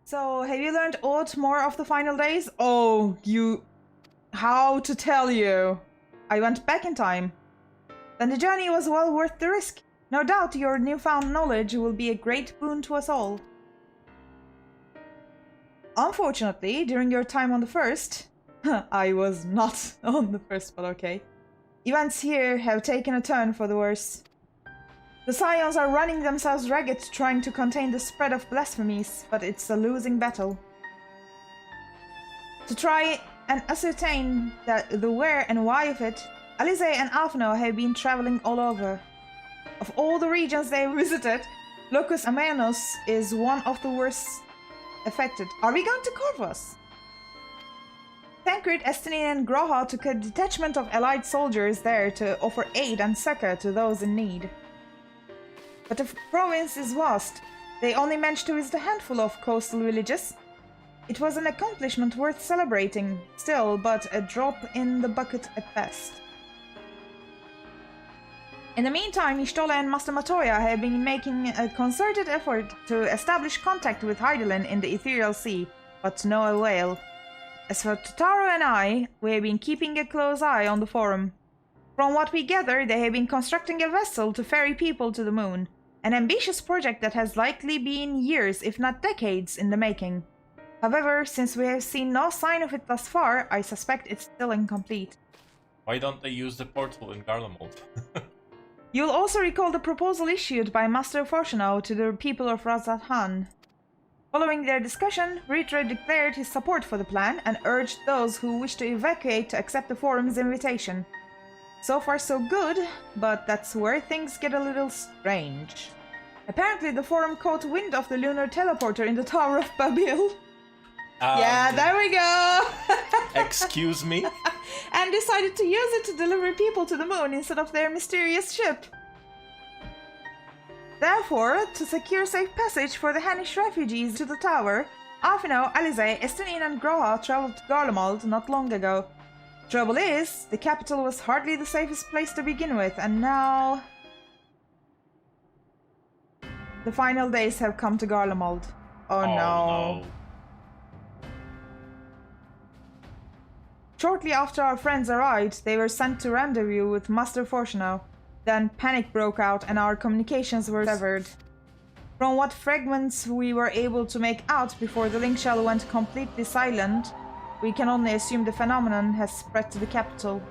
So, have you learned aught more of the final days? Oh, you... How to tell you? I went back in time. Then the journey was well worth the risk. No doubt your newfound knowledge will be a great boon to us all. Unfortunately, during your time on the first... I was not on the first, but okay. Events here have taken a turn for the worse. The Scions are running themselves ragged trying to contain the spread of blasphemies, but it's a losing battle. To try and ascertain the where and why of it, Alisaie and Alphino have been traveling all over. Of all the regions they visited, Locus Amanus is one of the worst affected. Are we going to Corvus? Tancred, Estinine and Groha took a detachment of allied soldiers there to offer aid and succor to those in need. But the province is vast. They only managed to visit a handful of coastal villages. It was an accomplishment worth celebrating, still, but a drop in the bucket at best. In the meantime, Y'shtola and Master Matoya have been making a concerted effort to establish contact with Hydaelyn in the Ethereal Sea, but to no avail. As for Totaro and I, we have been keeping a close eye on the forum. From what we gather, they have been constructing a vessel to ferry people to the moon. An ambitious project that has likely been years, if not decades, in the making. However, since we have seen no sign of it thus far, I suspect it's still incomplete. Why don't they use the portal in Garlemald? You'll also recall the proposal issued by Master Fortuno to the people of Razathan. Following their discussion, Ritra declared his support for the plan and urged those who wish to evacuate to accept the forum's invitation. So far so good, but that's where things get a little strange. Apparently the forum caught wind of the lunar teleporter in the Tower of Babil. Yeah, there we go! Excuse me? And decided to use it to deliver people to the moon instead of their mysterious ship. Therefore, to secure safe passage for the Hannish refugees to the tower, Alphino, Alisaie, Estinine and Groha traveled to Garlemald not long ago. Trouble is, the capital was hardly the safest place to begin with, and now... The final days have come to Garlemald. Oh no. Shortly after our friends arrived, they were sent to rendezvous with Master Fortuno. Then panic broke out and our communications were severed. From what fragments we were able to make out before the link shell went completely silent, we can only assume the phenomenon has spread to the capital.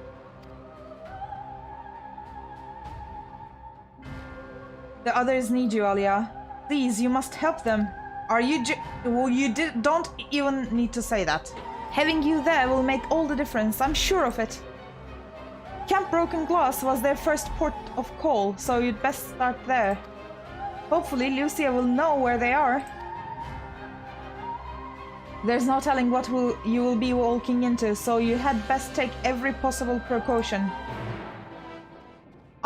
The others need you, Alia. Please, you must help them. Are you well, don't even need to say that. Having you there will make all the difference, I'm sure of it. Camp Broken Glass was their first port of call, so you'd best start there. Hopefully Lucia will know where they are. There's no telling what you will be walking into, so you had best take every possible precaution.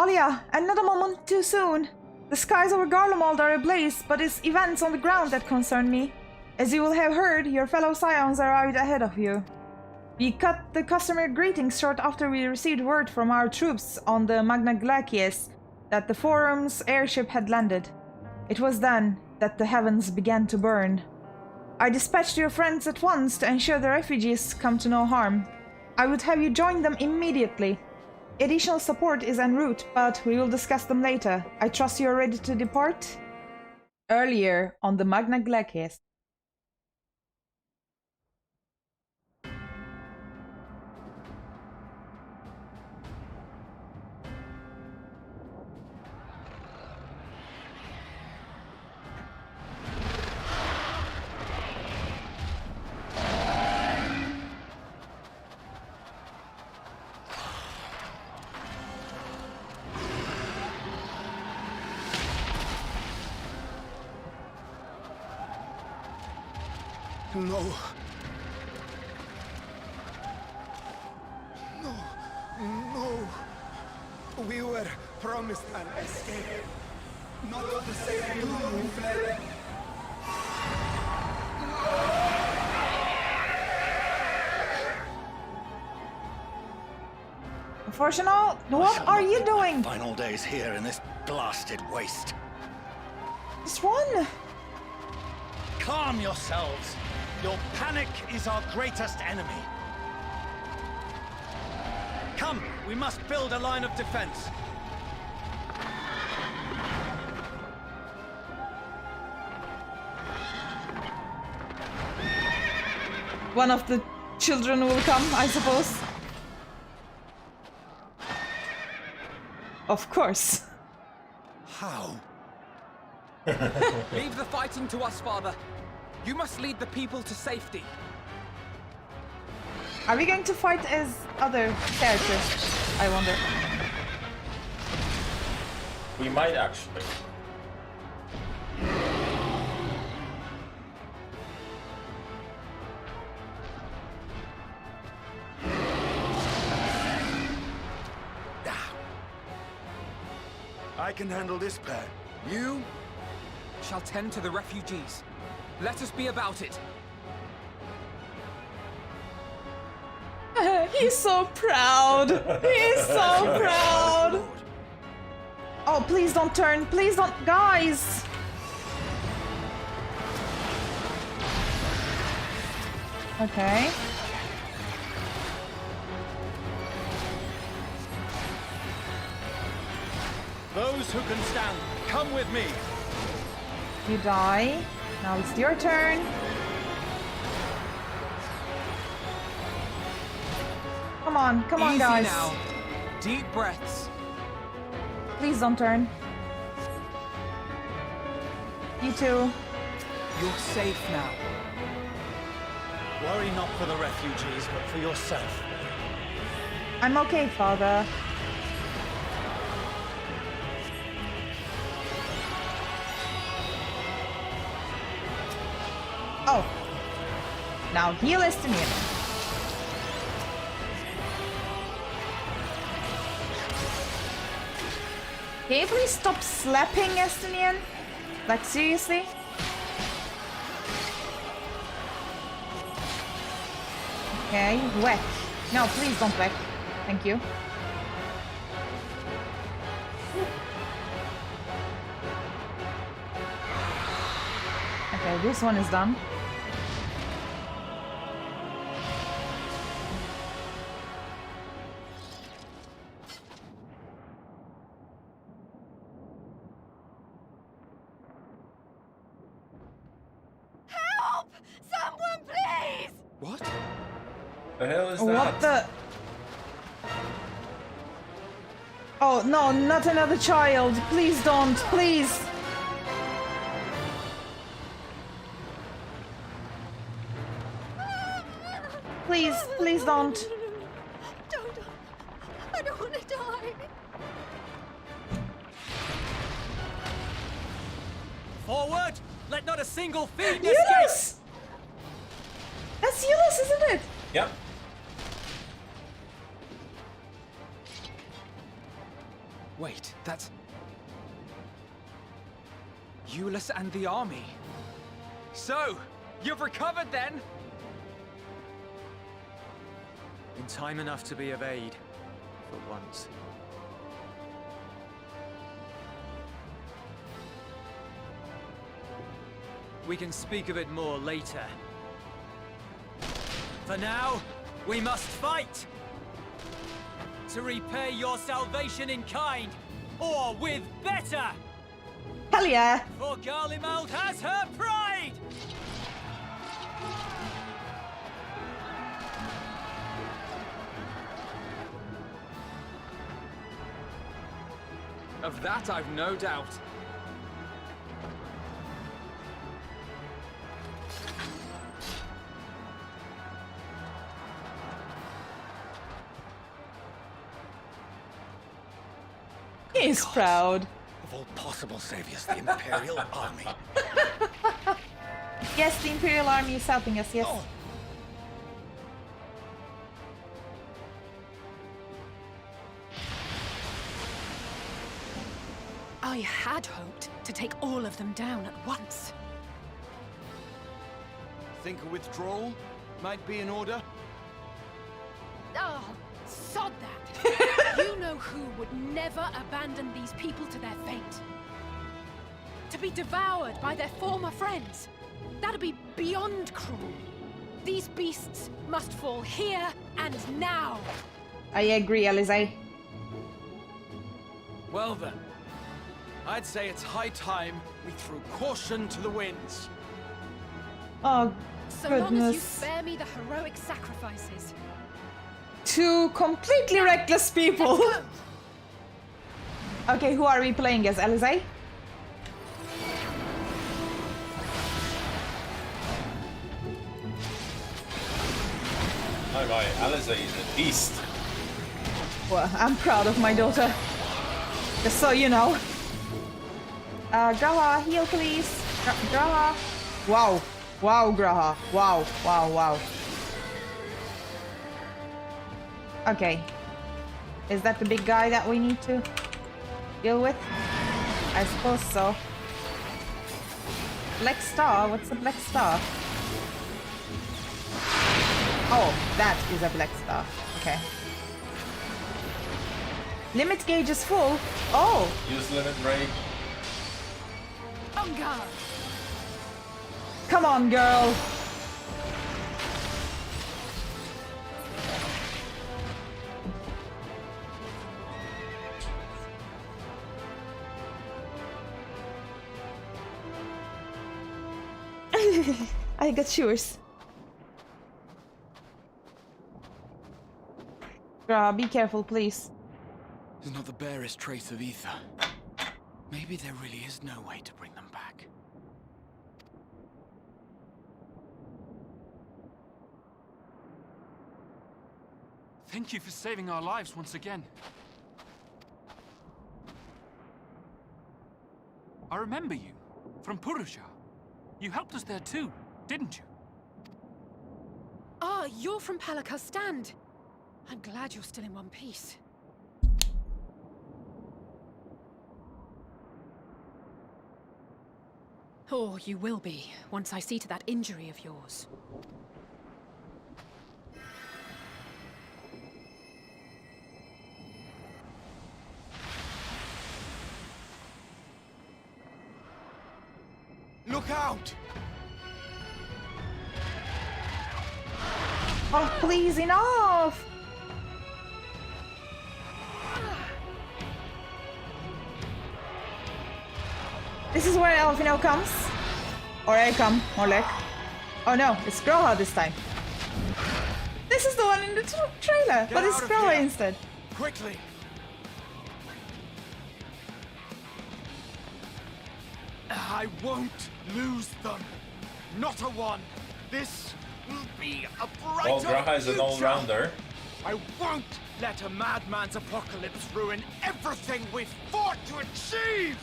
Alia, another moment too soon. The skies over Garlemald are ablaze, but it's events on the ground that concern me. As you will have heard, your fellow Scions arrived ahead of you. We cut the customary greetings short after we received word from our troops on the Magna Glacies that the Forum's airship had landed. It was then that the heavens began to burn. I dispatched your friends at once to ensure the refugees come to no harm. I would have you join them immediately. Additional support is en route, but we will discuss them later. I trust you are ready to depart? Earlier on the Magna Glacies. No. No. No. We were promised an escape. Not the same we fled. Fortuno, what are you doing? Final days here in this blasted waste. Just one. calm yourselves. Your panic is our greatest enemy. Come, we must build a line of defense. One of the children will come, I suppose. Of course. How? Leave the fighting to us, Father. You must lead the people to safety. Are we going to fight as other characters? I wonder. We might actually. I can handle this pair. You shall tend to the refugees. Let us be about it. He's so proud. He's so proud. Oh, please don't turn. Please don't. Guys. Okay. Those who can stand, come with me. You die. Now it's your turn. Come on, come on, Easy guys. now. Deep breaths. Please don't turn. You too. You're safe now. Worry not for the refugees, but for yourself. I'm okay, Father. Oh. Now heal Estinian. Can you please stop slapping Estinian? Like, seriously? Okay, whack. No, please don't whack. Thank you. Okay, this one is done. Help! Someone, please! What? The hell is that? What the? Oh, no, not another child. Please don't, please. Please, please don't. Don't. I don't want to die. Forward! Let not a single fiend escape! Eunice! That's Eunice, isn't it? Yep. Wait, that's... Euless and the army. So, you've recovered then? In time enough to be of aid, for once. We can speak of it more later. For now, we must fight! To repay your salvation in kind, or with better! Hell yeah. For Garlemald has her pride! Of that I've no doubt. He's proud. Of all possible saviors, the Imperial Army. Yes, the Imperial Army is helping us, yes. Oh. I had hoped to take all of them down at once. Think a withdrawal might be in order? Oh, sod that. You know who would never abandon these people to their fate? To be devoured by their former friends. That'd be beyond cruel. These beasts must fall here and now. I agree, Alisaie. Well then, I'd say it's high time we threw caution to the winds. Oh, So long as you goodness. spare me the heroic sacrifices. Two completely reckless people. Let's go. Okay, who are we playing as, Alisaie? My, Alisaie is a beast. Well, I'm proud of my daughter. Just so you know. Graha, heal please. Graha. Wow. Wow, Graha. Wow, wow, wow. Okay. Is that the big guy that we need to deal with? I suppose so. Black Star? What's a Black Star? Oh, that is a Black Star. Okay. Limit gauge is full. Oh! Use limit break. On guard. Come on, girl. I got yours. Gra, be careful, please. There's not the barest trace of ether. Maybe there really is no way to bring them back. Thank you for saving our lives once again. I remember you, from Purusha. You helped us there too, didn't you? Ah, you're from Palaka's stand. I'm glad you're still in one piece. Or you will be, once I see to that injury of yours. Look out! Oh, please, enough! This is where Elfino comes. Or I come, more like. Oh no, it's Groha this time. This is the one in the trailer, but it's out of Groha here. instead. Quickly! I won't lose them. Not a one. This will be a brighter Well, Graha is an future. all-rounder. I won't let a madman's apocalypse ruin everything we've fought to achieve!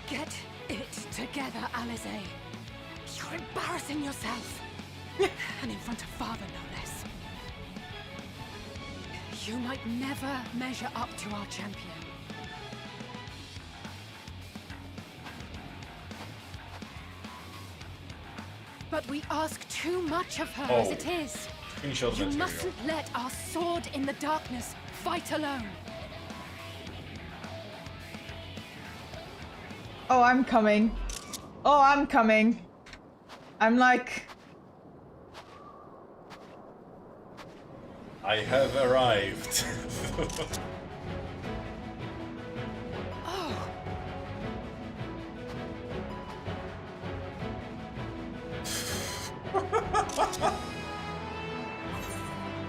Get it together, Alisaie. You're embarrassing yourself. And in front of father, no less. You might never measure up to our champion. But we ask too much of her as Oh. it is. Screenshot You material. mustn't let our sword in the darkness fight alone. Oh, I'm coming. Oh, I'm coming. I'm like... I have arrived. Oh,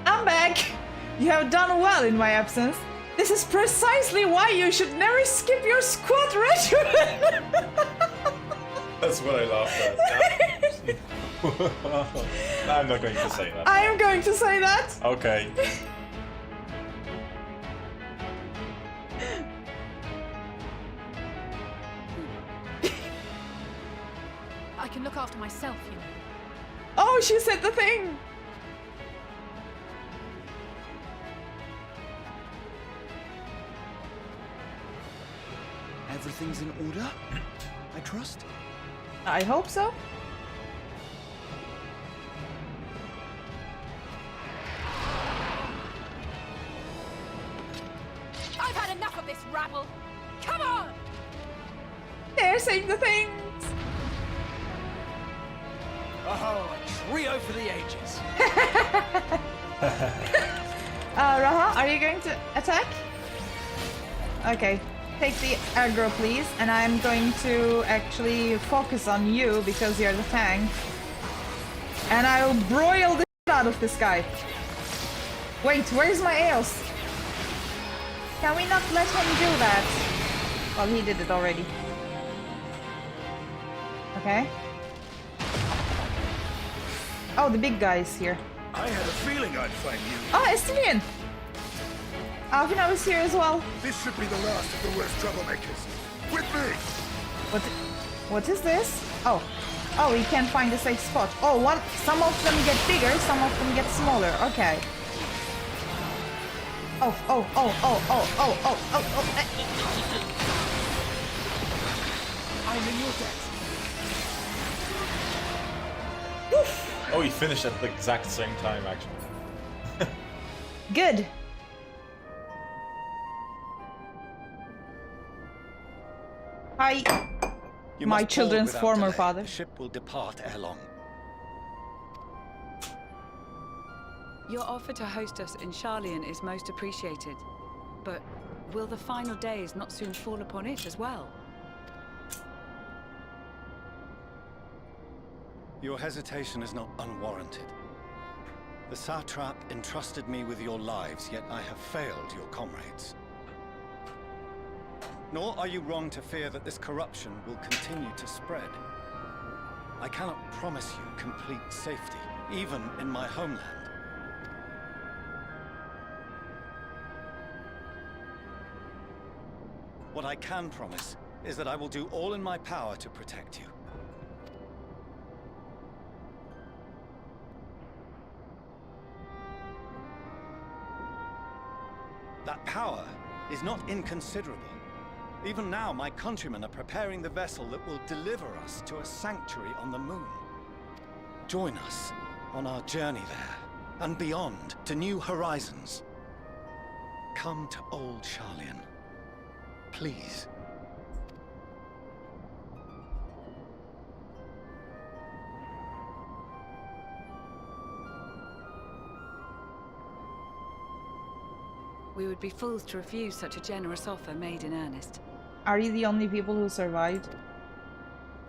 I'm back! You have done well in my absence. This is precisely why you should never skip your squad regimen! That's what I laughed at. No, I'm not going to say that. I am going to say that! Okay. I can look after myself, you know. Oh, she said the thing! Everything's in order? I trust? I hope so. this rabble. Come on! They're saying the things! Oh, a trio for the ages. Raha, are you going to attack? Okay, take the aggro please, and I'm going to actually focus on you because you're the tank. And I'll broil the shit out of this guy. Wait, where's my Eos? Can we not let him do that? Well, he did it already. Okay. Oh, the big guy is here. I had a feeling I'd find you. Oh, Estinian! Alvina was here as well. This should be the last of the worst troublemakers. With me! What is this? Oh. Oh, we can't find a safe spot. Oh, some of them get bigger, some of them get smaller. Okay. Oh. I'm in your debt. Oh, he finished at the exact same time, actually. Good. Hi. You My must children's board without former delay. father. The ship will depart ere long. Your offer to host us in Garlean is most appreciated. But will the final days not soon fall upon it as well? Your hesitation is not unwarranted. The satrap entrusted me with your lives, yet I have failed your comrades. Nor are you wrong to fear that this corruption will continue to spread. I cannot promise you complete safety, even in my homeland. What I can promise is that I will do all in my power to protect you. That power is not inconsiderable. Even now, my countrymen are preparing the vessel that will deliver us to a sanctuary on the moon. Join us on our journey there, and beyond, to new horizons. Come to old Garlean. Please. We would be fools to refuse such a generous offer made in earnest. Are you the only people who survived?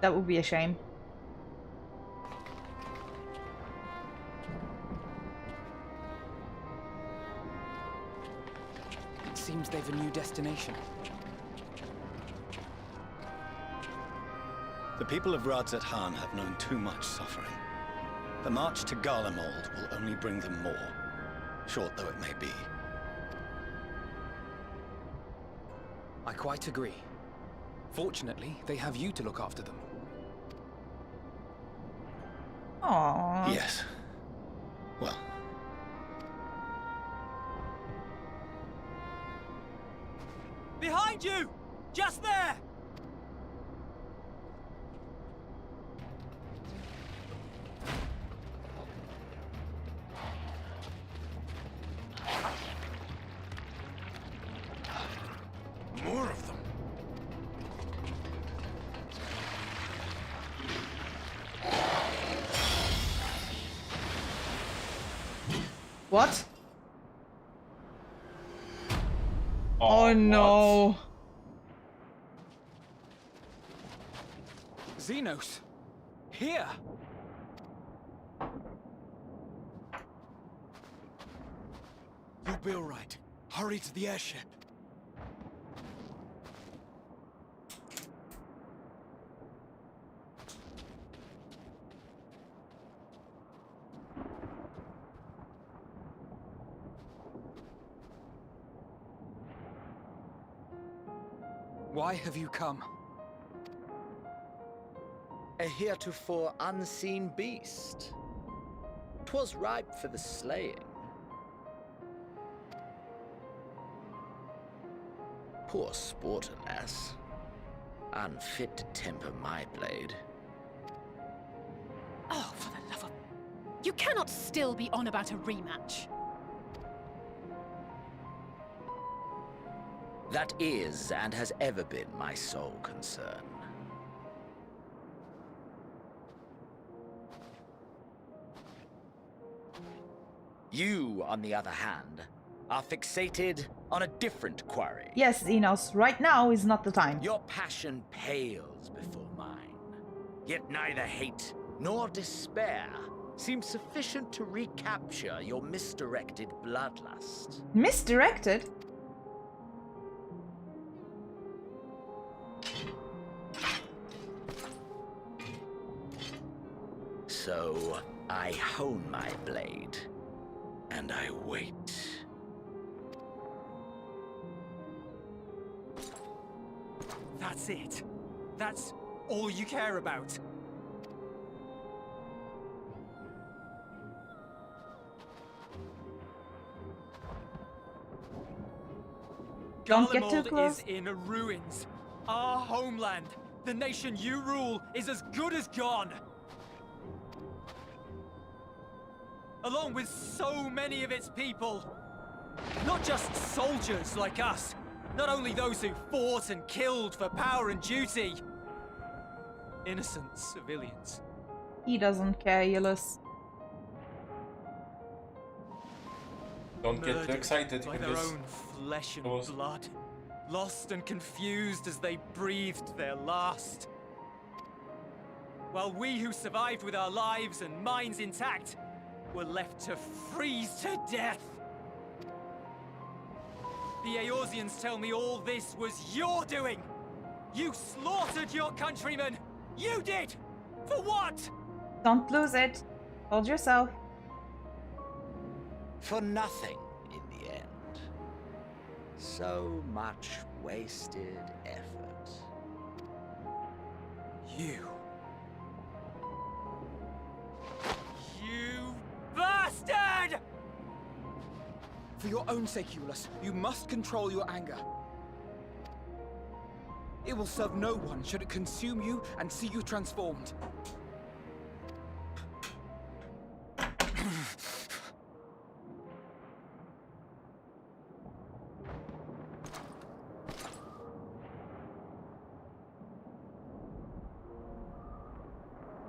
That would be a shame. It seems they've a new destination. The people of Radzat-Han have known too much suffering. The march to Garlemald will only bring them more, short though it may be. I quite agree. Fortunately, they have you to look after them. Aww. Yes. Well, Behind you! Just there! More of them. What? Oh, Oh no. Xenos! Here! You'll be all right. Hurry to the airship. Why have you come? A heretofore unseen beast. 'Twas ripe for the slaying. Poor sport, alas. Unfit to temper my blade. Oh, for the love of... You cannot still be on about a rematch. That is and has ever been my sole concern. You, on the other hand, are fixated on a different quarry. Yes, Enos, right now is not the time. Your passion pales before mine. Yet neither hate nor despair seems sufficient to recapture your misdirected bloodlust. Misdirected? So, I hone my blade, and I wait. That's it. That's all you care about. Don't get too Garlemald close. is in ruins. Our homeland, the nation you rule, is as good as gone. Along with so many of its people. Not just soldiers like us. Not only those who fought and killed for power and duty. Innocent civilians. He doesn't care, Eulus. Don't get too Murdered excited. You by can their just own flesh and pause. blood. Lost and confused as they breathed their last. While we who survived with our lives and minds intact were left to freeze to death. The Eorzeans tell me all this was your doing! You slaughtered your countrymen! You did! For what? Don't lose it. Hold yourself. For nothing in the end. So much wasted effort. You bastard! For your own sake, Eulus, you must control your anger. It will serve no one should it consume you and see you transformed.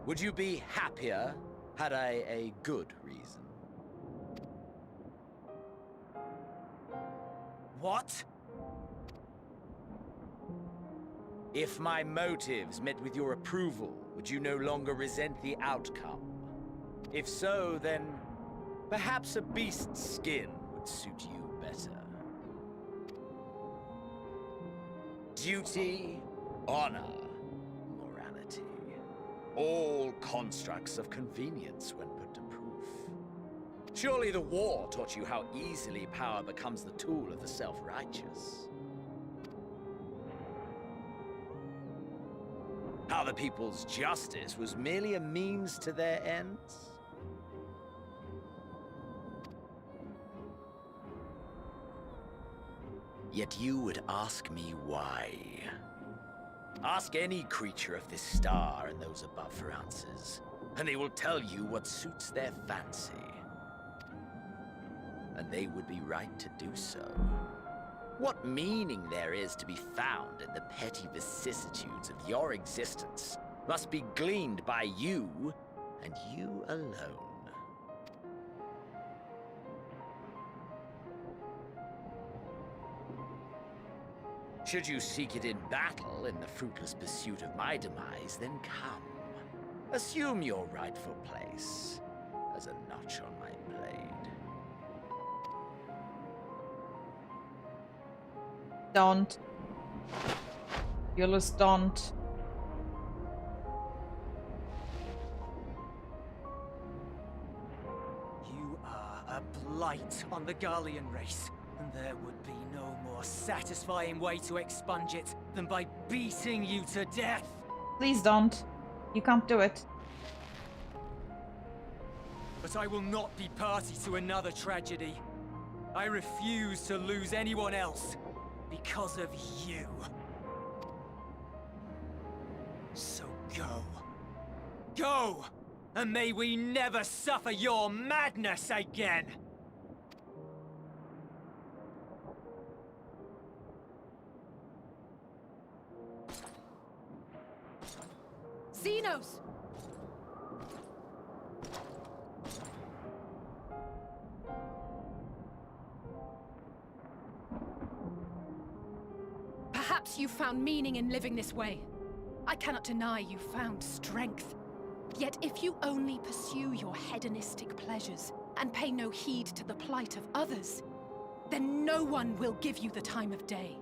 Would you be happier had I a good reason? What? If my motives met with your approval, would you no longer resent the outcome? If so, then perhaps a beast's skin would suit you better. Duty, honor, morality. All constructs of convenience when put to proof. Surely the war taught you how easily power becomes the tool of the self-righteous. How the people's justice was merely a means to their ends? Yet you would ask me why. Ask any creature of this star and those above for answers, and they will tell you what suits their fancy. And they would be right to do so. What meaning there is to be found in the petty vicissitudes of your existence must be gleaned by you, and you alone. Should you seek it in battle in the fruitless pursuit of my demise, then come. Assume your rightful place as a notch on my blade. Don't. Eulus, don't. You are a blight on the Garlean race, and there would be no more satisfying way to expunge it than by beating you to death. Please don't. You can't do it. But I will not be party to another tragedy. I refuse to lose anyone else because of you. So go. Go! And may we never suffer your madness again! Xenos! Perhaps you found meaning in living this way. I cannot deny you found strength. Yet if you only pursue your hedonistic pleasures and pay no heed to the plight of others, then no one will give you the time of day.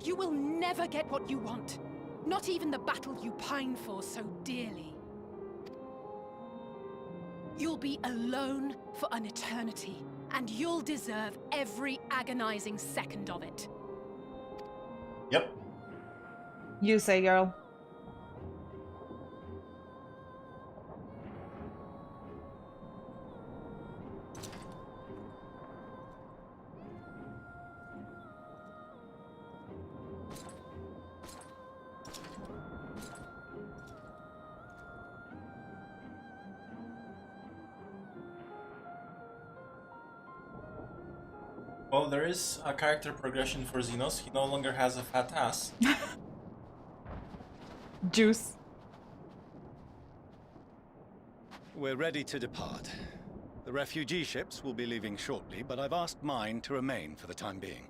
You will never get what you want, not even the battle you pine for so dearly. You'll be alone for an eternity, and you'll deserve every agonizing second of it. Yep. You say, girl. Well, there is a character progression for Xenos. He no longer has a fat ass. Juice. We're ready to depart. The refugee ships will be leaving shortly, but I've asked mine to remain for the time being.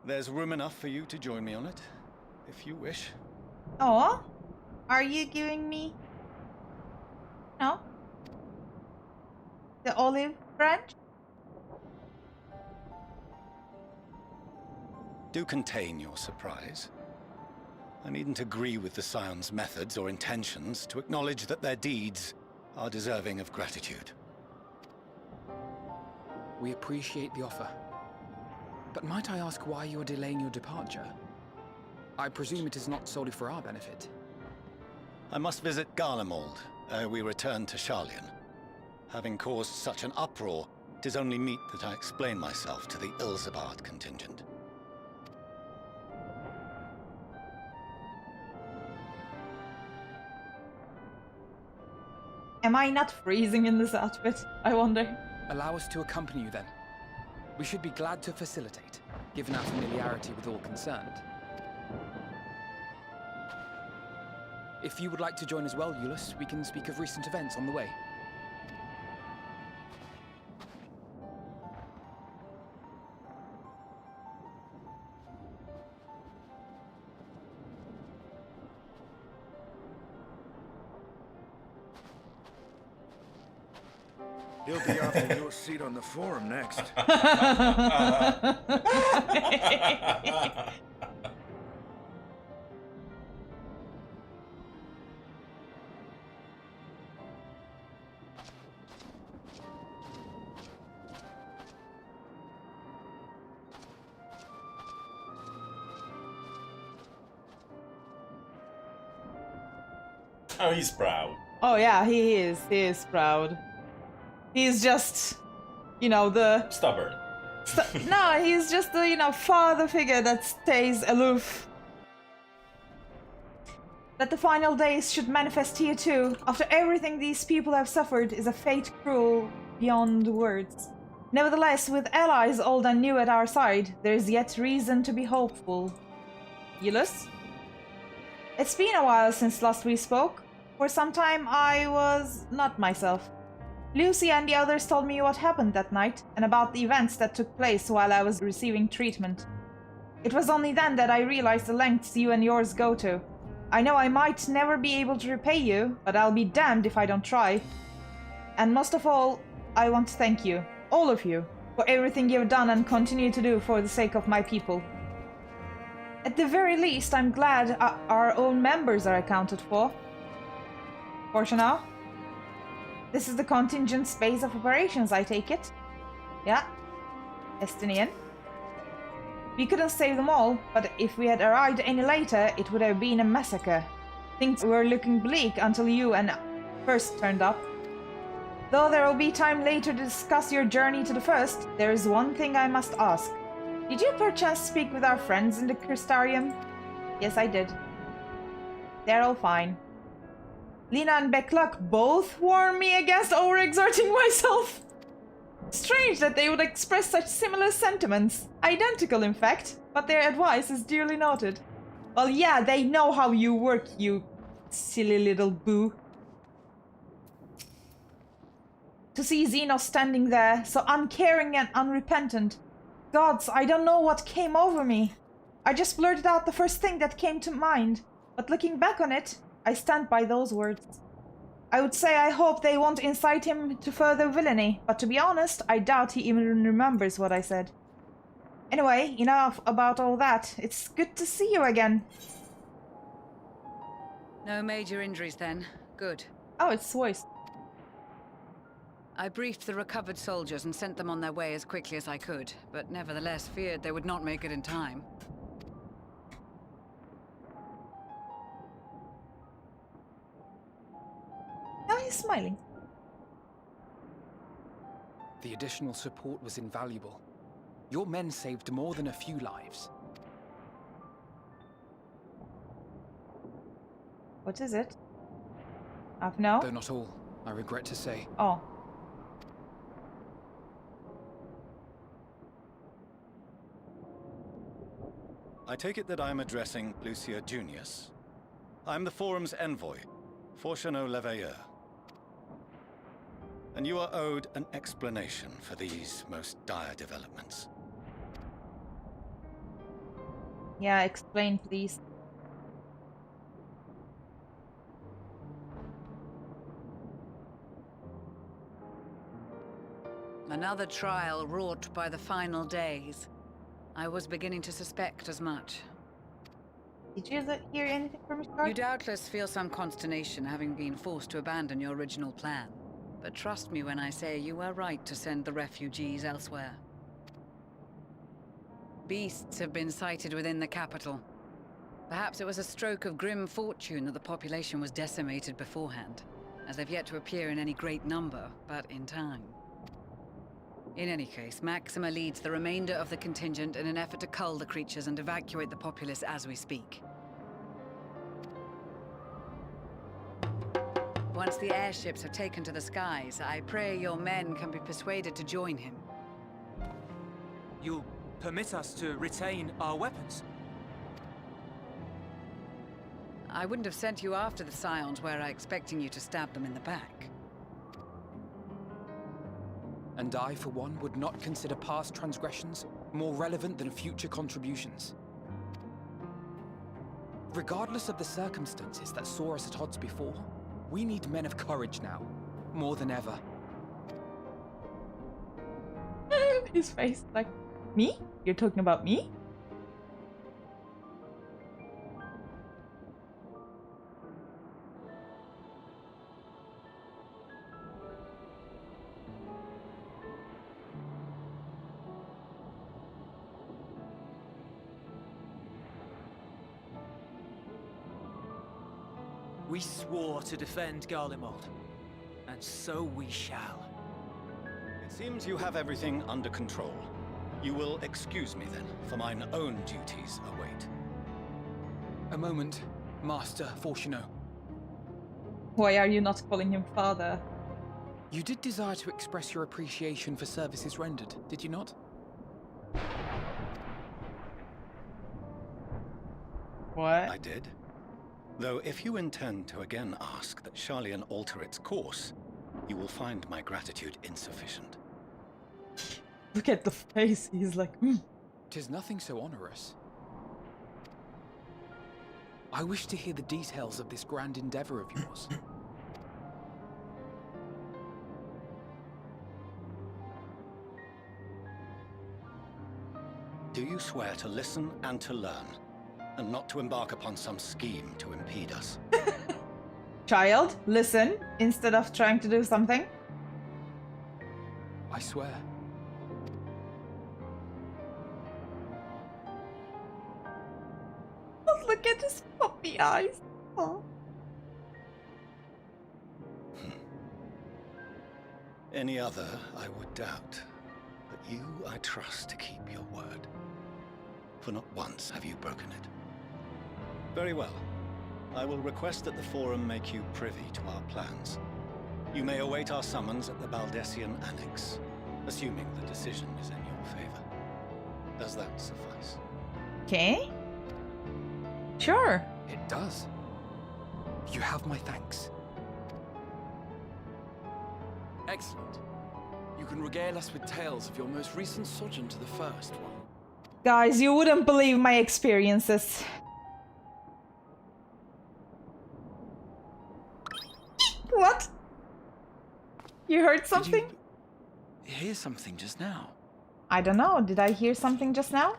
There's room enough for you to join me on it, if you wish. Oh, are you giving me? No. The olive branch? Do contain your surprise. I needn't agree with the Scions' methods or intentions to acknowledge that their deeds are deserving of gratitude. We appreciate the offer. But might I ask why you are delaying your departure? I presume it is not solely for our benefit. I must visit Garlemald ere we return to Sharlayan. Having caused such an uproar, it is only meet that I explain myself to the Ilsabard contingent. Am I not freezing in this outfit? I wonder. Allow us to accompany you then. We should be glad to facilitate, given our familiarity with all concerned. If you would like to join as well, Eulus, we can speak of recent events on the way. He'll be after your seat on the forum next. Oh, he's proud. Oh yeah, he is. He is proud. He's just, you know, the... Stubborn. No, he's just the, you know, father figure that stays aloof. That the final days should manifest here too, after everything these people have suffered, is a fate cruel beyond words. Nevertheless, with allies old and new at our side, there is yet reason to be hopeful. Eulus? It's been a while since last we spoke. For some time I was not myself. Lucy and the others told me what happened that night, and about the events that took place while I was receiving treatment. It was only then that I realized the lengths you and yours go to. I know I might never be able to repay you, but I'll be damned if I don't try. And most of all, I want to thank you, all of you, for everything you've done and continue to do for the sake of my people. At the very least, I'm glad our own members are accounted for. Now. This is the contingent's base of operations, I take it? Yeah. Estinian. We couldn't save them all, but if we had arrived any later, it would have been a massacre. Things were looking bleak until you and First turned up. Though there will be time later to discuss your journey to the First, there is one thing I must ask. Did you perchance speak with our friends in the Crystarium? Yes, I did. They're all fine. Lina and Bekluk both warn me against overexerting myself. Strange that they would express such similar sentiments. Identical, in fact, but their advice is dearly noted. Well, yeah, they know how you work, you silly little boo. To see Xenos standing there, so uncaring and unrepentant. Gods, I don't know what came over me. I just blurted out the first thing that came to mind. But looking back on it, I stand by those words. I would say I hope they won't incite him to further villainy, but to be honest, I doubt he even remembers what I said. Anyway, enough about all that. It's good to see you again. No major injuries then. Good. Oh, it's voice. I briefed the recovered soldiers and sent them on their way as quickly as I could, but nevertheless feared they would not make it in time. Now he's smiling. The additional support was invaluable. Your men saved more than a few lives. What is it? No? Though not all, I regret to say. Oh. I take it that I'm addressing Lucia Junius. I'm the Forum's envoy, Forchano Leveilleur. And you are owed an explanation for these most dire developments. Yeah, explain, please. Another trial wrought by the final days. I was beginning to suspect as much. Did you hear anything from his guard? You doubtless feel some consternation having been forced to abandon your original plan. But trust me when I say you were right to send the refugees elsewhere. Beasts have been sighted within the capital. Perhaps it was a stroke of grim fortune that the population was decimated beforehand, as they've yet to appear in any great number, but in time. In any case, Maxima leads the remainder of the contingent in an effort to cull the creatures and evacuate the populace as we speak. Once the airships have taken to the skies, I pray your men can be persuaded to join him. You'll permit us to retain our weapons? I wouldn't have sent you after the Scions were I expecting you to stab them in the back. And I, for one, would not consider past transgressions more relevant than future contributions. Regardless of the circumstances that saw us at odds before, we need men of courage now, more than ever. His face, like, me? You're talking about me? We swore to defend Garlemald, and so we shall. It seems you have everything under control. You will excuse me then, for mine own duties await. A moment, Master Forchano. Why are you not calling him father? You did desire to express your appreciation for services rendered, did you not? What? I did. Though if you intend to again ask that Sharlayan alter its course, you will find my gratitude insufficient. Look at the face, he's like, hmm. 'Tis nothing so onerous. I wish to hear the details of this grand endeavor of yours. Do you swear to listen and to learn, and not to embark upon some scheme to impede us? Child, listen, instead of trying to do something. I swear. Look at his puppy eyes. Oh. Any other I would doubt, but you I trust to keep your word. For not once have you broken it. Very well. I will request that the Forum make you privy to our plans. You may await our summons at the Baldessian Annex, assuming the decision is in your favor. Does that suffice? Okay. Sure. It does. You have my thanks. Excellent. You can regale us with tales of your most recent sojourn to the first one. Guys, you wouldn't believe my experiences. What? You heard something? Did you hear something just now? I don't know. Did I hear something just now?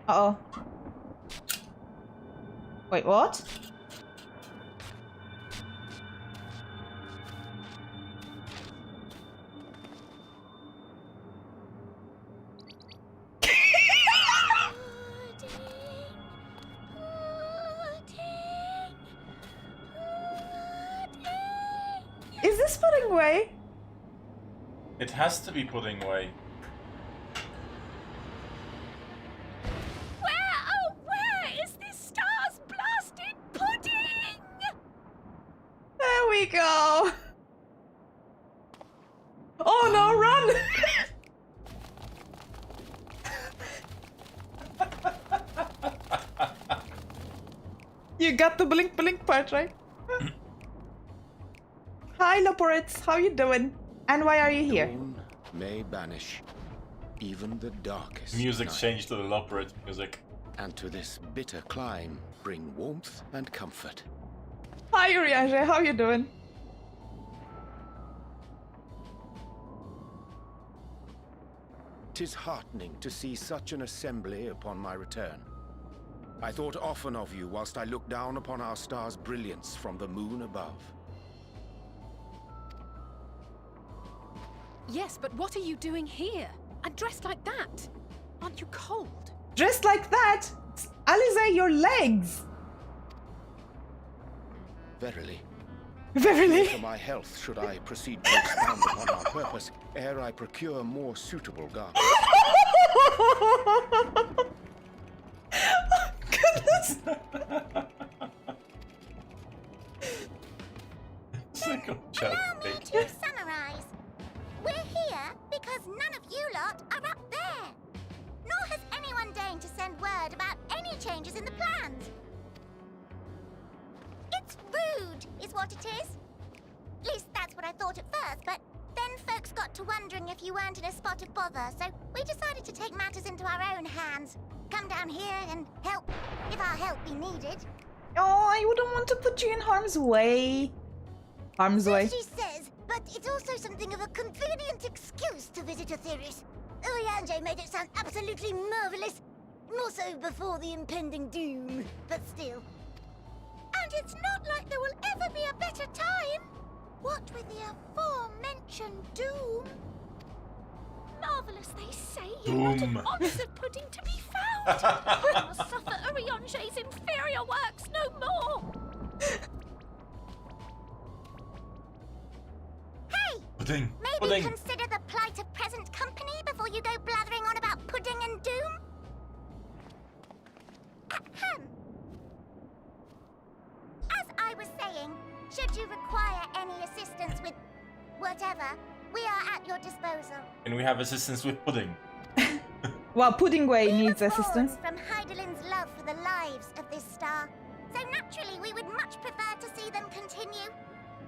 Uh-oh. Wait, what? Is this pudding way? It has to be pudding way. Where is this star's blasted pudding? There we go. Oh no, run! You got the blink blink part, right? Hi, Loporits. How you doing? And why are you here? Dawn may banish even the darkest Music night, changed to the Loporrit music. and to this bitter clime bring warmth and comfort. Hi, Urianger. How you doing? "'Tis heartening to see such an assembly upon my return. I thought often of you whilst I looked down upon our star's brilliance from the moon above. Yes, but what are you doing here? And dressed like that? Aren't you cold? Dressed like that? Alisaie, your legs! Verily, Verily? for my health should I proceed to expound upon our purpose ere I procure more suitable garments." Goodness! Allow me to summarize. We're here because none of you lot are up there. Nor has anyone deigned to send word about any changes in the plans. It's rude, is what it is. At least that's what I thought at first, but then folks got to wondering if you weren't in a spot of bother, so we decided to take matters into our own hands. Come down here and help, if our help be needed. Oh, I wouldn't want to put you in harm's way. Harm's way. So she says, but it's also something of a convenient excuse to visit Etheirys. Huliandel made it sound absolutely marvelous. More so before the impending doom, but still. And it's not like there will ever be a better time. What with the aforementioned doom? Marvelous, they say. You're not an honest pudding to be found. I must suffer Urianger's inferior works no more. Hey! Pudding. Maybe Pudding. consider the plight of present company before you go blathering on about pudding and doom. Ahem. As I was saying, should you require any assistance with whatever, we are at your disposal. And we have assistance with pudding. Well, Pudding Way We needs were assistance. born from Hydalin's love for the lives of this star, so naturally we would much prefer to see them continue.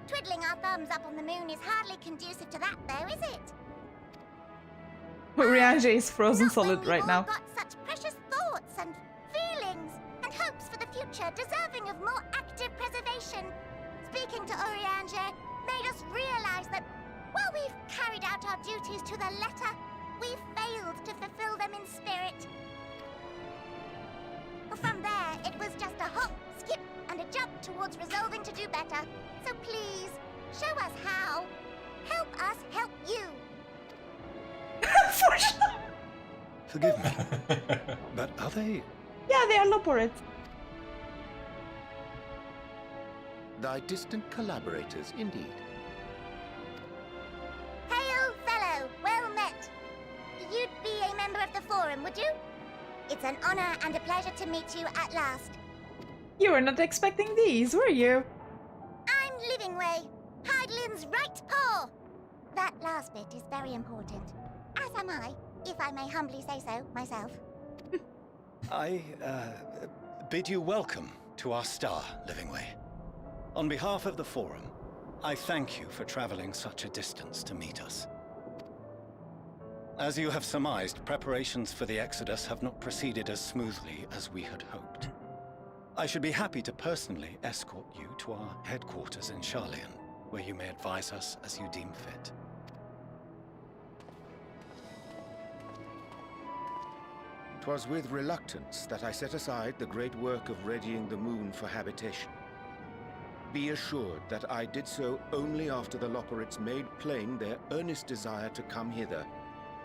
Twiddling our thumbs up on the moon is hardly conducive to that, though, is it? Urianger is frozen Not when solid we've right all now. got such precious thoughts and feelings and hopes for the future deserving of more active preservation. Speaking to Urianger made us realize that while we've carried out our duties to the letter, we've failed to fulfill them in spirit. From there, it was just a hop, skip, and a jump towards resolving to do better. So please, show us how. Help us help you. For sure. Forgive me, but are they Yeah, they are Loporits. thy distant collaborators indeed? Hail, fellow. Well met. You'd be a member of the Forum, would you? It's an honor and a pleasure to meet you at last. You were not expecting these, were you? I'm Livingway, Hydalin's right paw. That last bit is very important. As am I, if I may humbly say so myself. I bid you welcome to our star, Livingway. On behalf of the Forum, I thank you for traveling such a distance to meet us. As you have surmised, preparations for the Exodus have not proceeded as smoothly as we had hoped. I should be happy to personally escort you to our headquarters in Garlean, where you may advise us as you deem fit. "'Twas with reluctance that I set aside the great work of readying the moon for habitation. Be assured that I did so only after the Loperites made plain their earnest desire to come hither,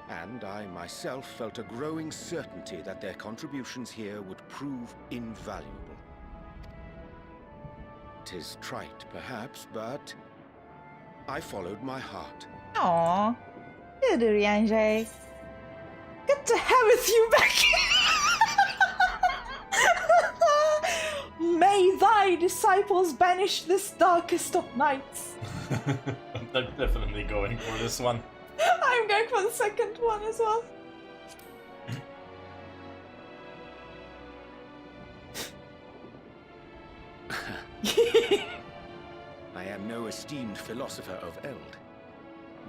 and I myself felt a growing certainty that their contributions here would prove invaluable. 'Tis trite, perhaps, but I followed my heart." Aww. Good, Huliandel. Good to have you back. May thy disciples banish this darkest of nights. I'm definitely going for this one. I'm going for the second one as well. I am no esteemed philosopher of Eld.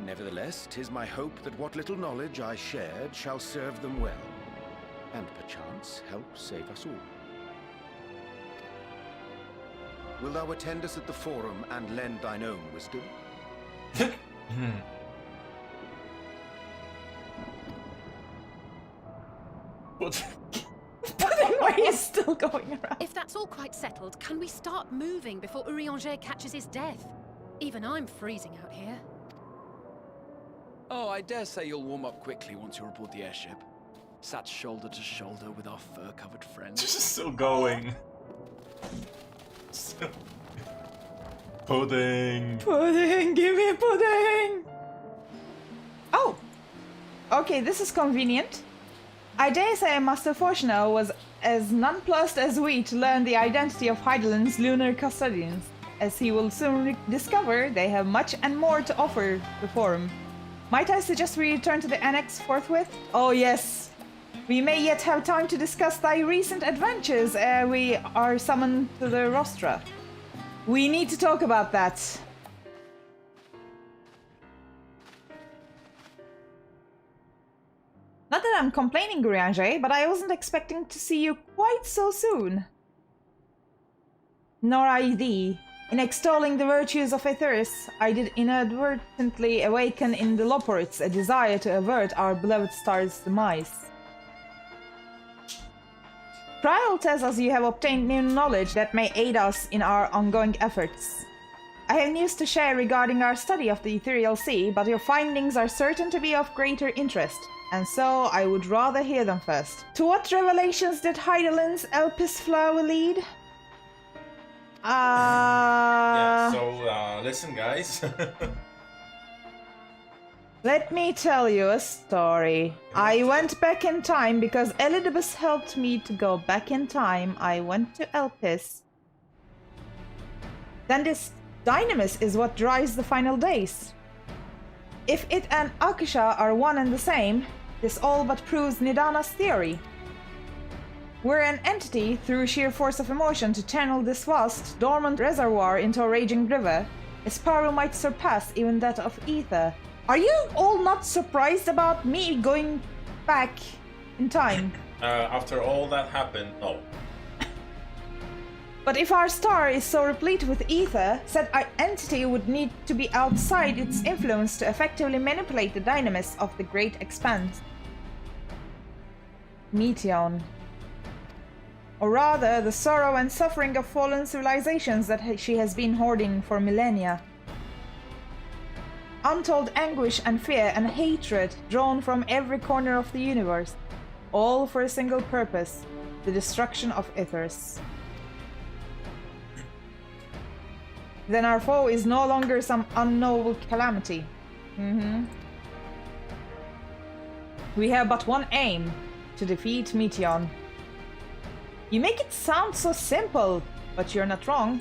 Nevertheless, 'tis my hope that what little knowledge I shared shall serve them well, and perchance help save us all. Will thou attend us at the Forum and lend thine own wisdom? What? Why is still going around? If that's all quite settled, can we start moving before Huliandel catches his death? Even I'm freezing out here. Oh, I dare say you'll warm up quickly once you're aboard the airship. Sat shoulder to shoulder with our fur-covered friends. Just still going. Pudding. Pudding, give me pudding! Oh! Okay, this is convenient. I dare say Master Fortunel was as nonplussed as we to learn the identity of Heidelin's lunar custodians. As he will soon discover, they have much and more to offer the Forum. Might I suggest we return to the Annex forthwith? Oh yes! We may yet have time to discuss thy recent adventures ere we are summoned to the rostra. We need to talk about that. Not that I'm complaining, Huliandel, but I wasn't expecting to see you quite so soon. Nor I thee. In extolling the virtues of Etheirys, I did inadvertently awaken in the Loperites a desire to avert our beloved star's demise. Trial tells us you have obtained new knowledge that may aid us in our ongoing efforts. I have news to share regarding our study of the Ethereal Sea, but your findings are certain to be of greater interest, and so I would rather hear them first. To what revelations did Heidelin's Elpis flower lead? Yeah, so listen guys. Let me tell you a story. I went back in time because Elidibus helped me to go back in time. I went to Elpis. Then this dynamis is what drives the final days. If it and Akasha are one and the same, this all but proves Nidana's theory. We're an entity through sheer force of emotion to channel this vast, dormant reservoir into a raging river. Its power might surpass even that of ether. Are you all not surprised about me going back in time? After all that happened, no. But if our star is so replete with ether, said our entity would need to be outside its influence to effectively manipulate the dynamis of the great expanse. Meteon. Or rather, the sorrow and suffering of fallen civilizations that she has been hoarding for millennia. Untold anguish and fear and hatred drawn from every corner of the universe, all for a single purpose, the destruction of Etheirys. Then our foe is no longer some unknowable calamity. We have but one aim, to defeat Meteon. You make it sound so simple, but you're not wrong.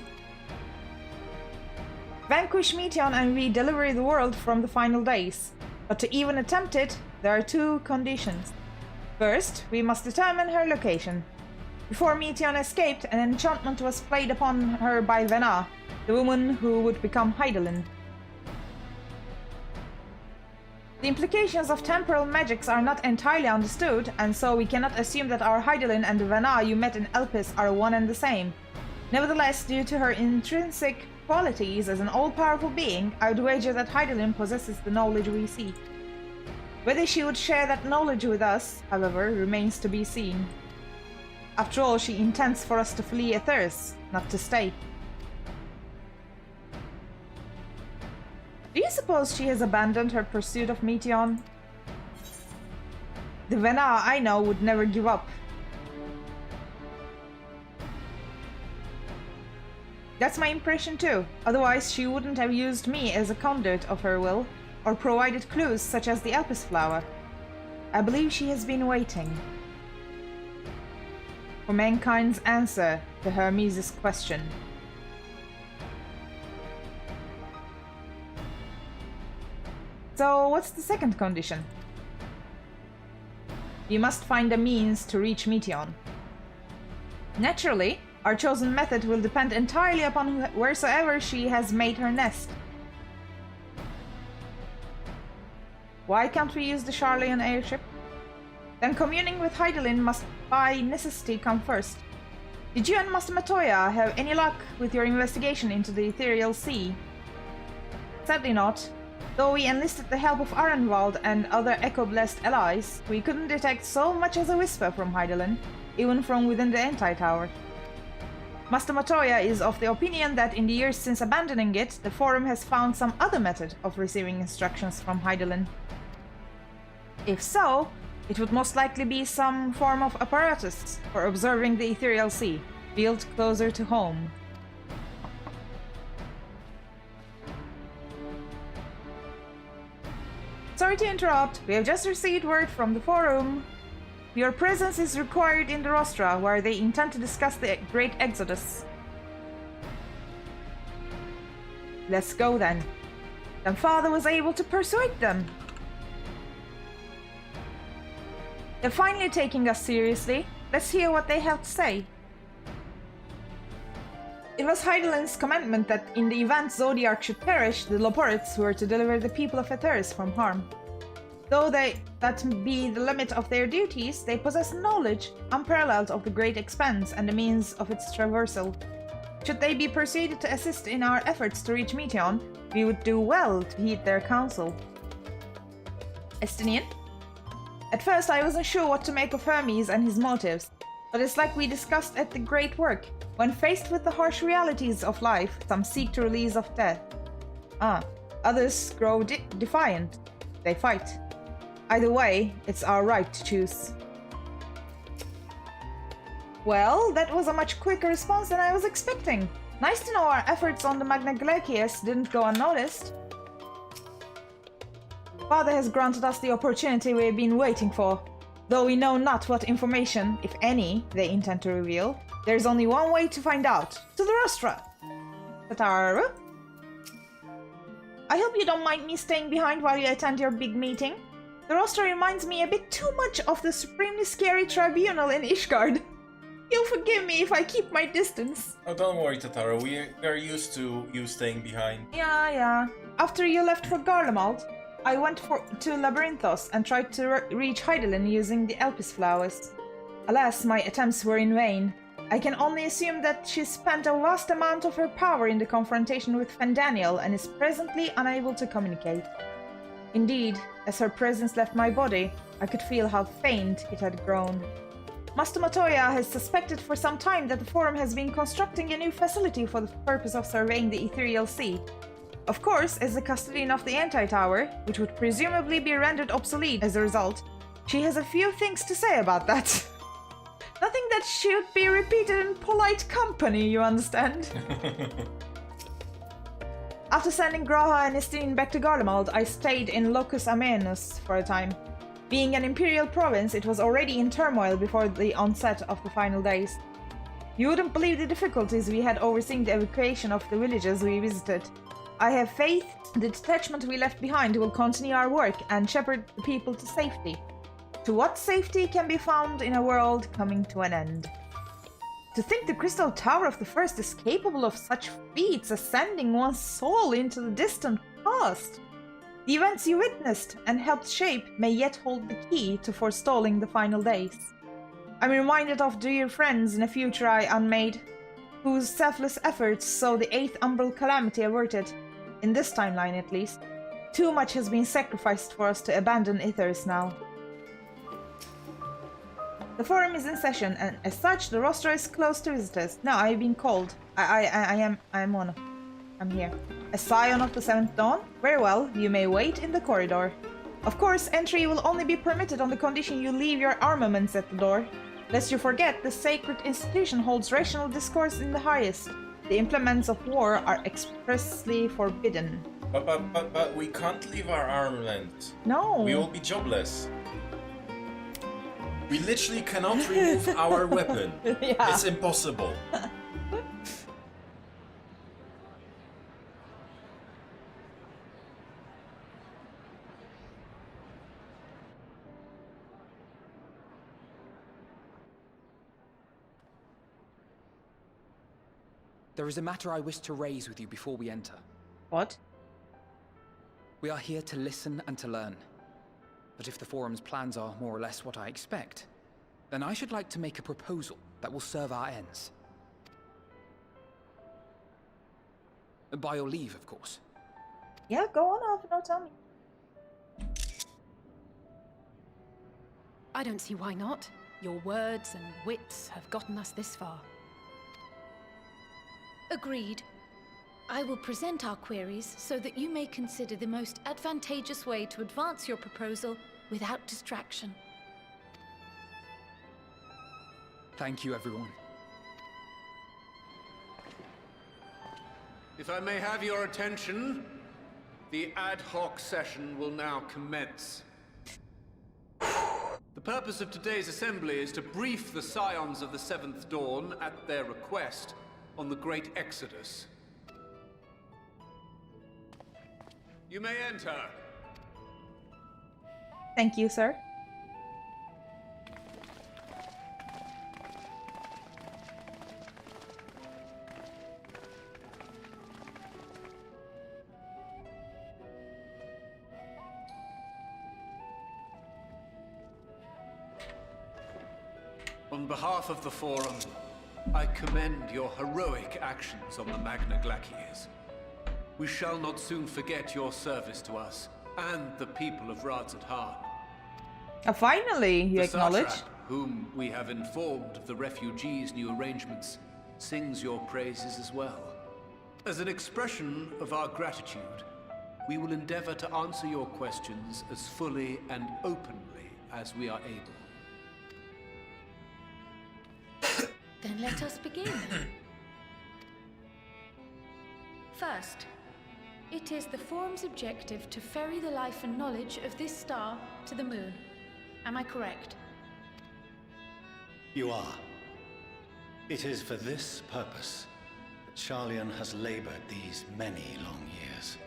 Vanquish Meteon and we deliver the world from the final days. But to even attempt it, there are two conditions. First, we must determine her location. Before Meteon escaped, an enchantment was played upon her by Vena, the woman who would become Hydaelyn. The implications of temporal magics are not entirely understood, and so we cannot assume that our Hydaelyn and the Vena you met in Elpis are one and the same. Nevertheless, due to her intrinsic qualities as an all-powerful being, I would wager that Hydaelyn possesses the knowledge we seek. Whether she would share that knowledge with us, however, remains to be seen. After all, she intends for us to flee Etheirys, not to stay. Do you suppose she has abandoned her pursuit of Meteon? The Vena I know would never give up. That's my impression too, otherwise she wouldn't have used me as a conduit of her will, or provided clues such as the Elpis flower. I believe she has been waiting for mankind's answer to Hermes' question. So, what's the second condition? We must find a means to reach Meteon. Naturally, our chosen method will depend entirely upon wheresoever she has made her nest. Why can't we use the Garlean airship? Then communing with Hydaelyn must by necessity come first. Did you and Master Matoya have any luck with your investigation into the Ethereal Sea? Sadly not. Though we enlisted the help of Arenwald and other echo-blessed allies, we couldn't detect so much as a whisper from Hydaelyn, even from within the anti-tower. Master Matoya is of the opinion that in the years since abandoning it, the Forum has found some other method of receiving instructions from Hydaelyn. If so, it would most likely be some form of apparatus for observing the Ethereal Sea, built closer to home. Sorry to interrupt, we have just received word from the Forum. Your presence is required in the Rostra, where they intend to discuss the Great Exodus. Let's go then. Then Father was able to persuade them. They're finally taking us seriously. Let's hear what they have to say. It was Hydaelyn's commandment that in the event Zodiark should perish, the Loporrits were to deliver the people of Etheirys from harm. Though that be the limit of their duties, they possess knowledge unparalleled of the great expanse and the means of its traversal. Should they be persuaded to assist in our efforts to reach Meteon, we would do well to heed their counsel. Estinian? At first I wasn't sure what to make of Hermes and his motives, but it's like we discussed at the Great Work. When faced with the harsh realities of life, some seek to release of death. Others grow defiant. They fight. Either way, it's our right to choose. Well, that was a much quicker response than I was expecting. Nice to know our efforts on the Magna Glacies didn't go unnoticed. Father has granted us the opportunity we have been waiting for. Though we know not what information, if any, they intend to reveal, there's only one way to find out. To the Rostra! Tataru? I hope you don't mind me staying behind while you attend your big meeting. The Rostra reminds me a bit too much of the supremely scary tribunal in Ishgard. You'll forgive me if I keep my distance. Oh, don't worry, Tataru. We are used to you staying behind. Yeah. After you left for Garlemald, I went to Labyrinthos and tried to reach Hydaelyn using the Elpis flowers. Alas, my attempts were in vain. I can only assume that she spent a vast amount of her power in the confrontation with Fandaniel and is presently unable to communicate. Indeed, as her presence left my body, I could feel how faint it had grown. Master Matoya has suspected for some time that the Forum has been constructing a new facility for the purpose of surveying the Ethereal Sea. Of course, as the custodian of the Anti-Tower, which would presumably be rendered obsolete as a result, she has a few things to say about that. Nothing that should be repeated in polite company, you understand? After sending Graha and Estine back to Garlemald, I stayed in Locus Amenus for a time. Being an imperial province, it was already in turmoil before the onset of the final days. You wouldn't believe the difficulties we had overseeing the evacuation of the villages we visited. I have faith the detachment we left behind will continue our work and shepherd the people to safety. To what safety can be found in a world coming to an end? To think the Crystal Tower of the First is capable of such feats as sending one's soul into the distant past. The events you witnessed and helped shape may yet hold the key to forestalling the final days. I'm reminded of dear friends in a future I unmade, whose selfless efforts saw the 8th Umbral Calamity averted, in this timeline at least. Too much has been sacrificed for us to abandon Etheirys now. The forum is in session, and as such, the roster is closed to visitors. No, I've been called. I'm here. A scion of the 7th Dawn? Very well, you may wait in the corridor. Of course, entry will only be permitted on the condition you leave your armaments at the door. Lest you forget, the sacred institution holds rational discourse in the highest. The implements of war are expressly forbidden. But we can't leave our armament. No. We will be jobless. We literally cannot remove our weapon. Yeah. It's impossible. There is a matter I wish to raise with you before we enter. What? We are here to listen and to learn. But if the forum's plans are more or less what I expect, then I should like to make a proposal that will serve our ends. By your leave, of course. Yeah, go on, no, tell me. I don't see why not. Your words and wits have gotten us this far. Agreed. I will present our queries so that you may consider the most advantageous way to advance your proposal without distraction. Thank you, everyone. If I may have your attention, the ad hoc session will now commence. The purpose of today's assembly is to brief the Scions of the 7th Dawn at their request on the Great Exodus. You may enter. Thank you, sir. On behalf of the Forum, I commend your heroic actions on the Magna Glaciers. We shall not soon forget your service to us and the people of Radzat-Han. Finally, you the acknowledge. Satrap, whom we have informed of the refugees' new arrangements, sings your praises as well. As an expression of our gratitude, we will endeavor to answer your questions as fully and openly as we are able. Then let us begin. First, it is the Forum's objective to ferry the life and knowledge of this star to the moon. Am I correct? You are. It is for this purpose that Garlean has labored these many long years.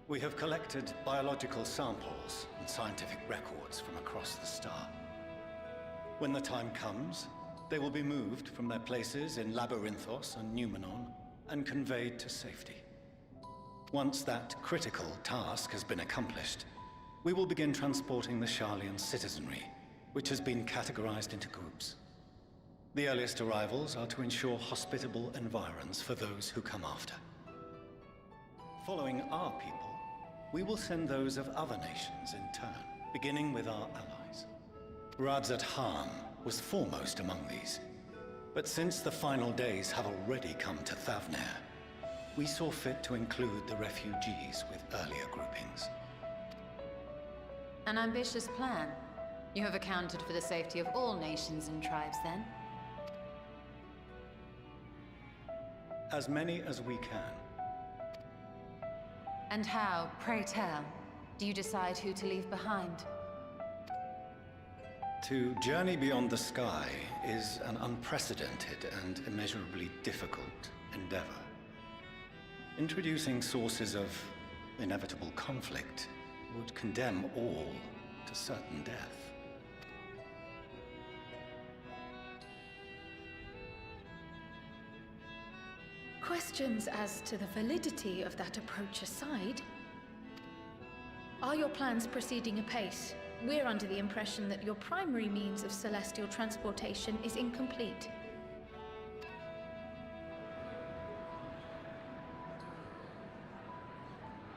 We have collected biological samples and scientific records from across the star. When the time comes, they will be moved from their places in Labyrinthos and Numenon and conveyed to safety. Once that critical task has been accomplished, we will begin transporting the Garlean citizenry, which has been categorized into groups. The earliest arrivals are to ensure hospitable environs for those who come after. Following our people, we will send those of other nations in turn, beginning with our allies. Radzat-Han was foremost among these. But since the final days have already come to Thavnair, we saw fit to include the refugees with earlier groupings. An ambitious plan. You have accounted for the safety of all nations and tribes, then? As many as we can. And how, pray tell, do you decide who to leave behind? To journey beyond the sky is an unprecedented and immeasurably difficult endeavor. Introducing sources of inevitable conflict would condemn all to certain death. Questions as to the validity of that approach aside, are your plans proceeding apace? We're under the impression that your primary means of celestial transportation is incomplete.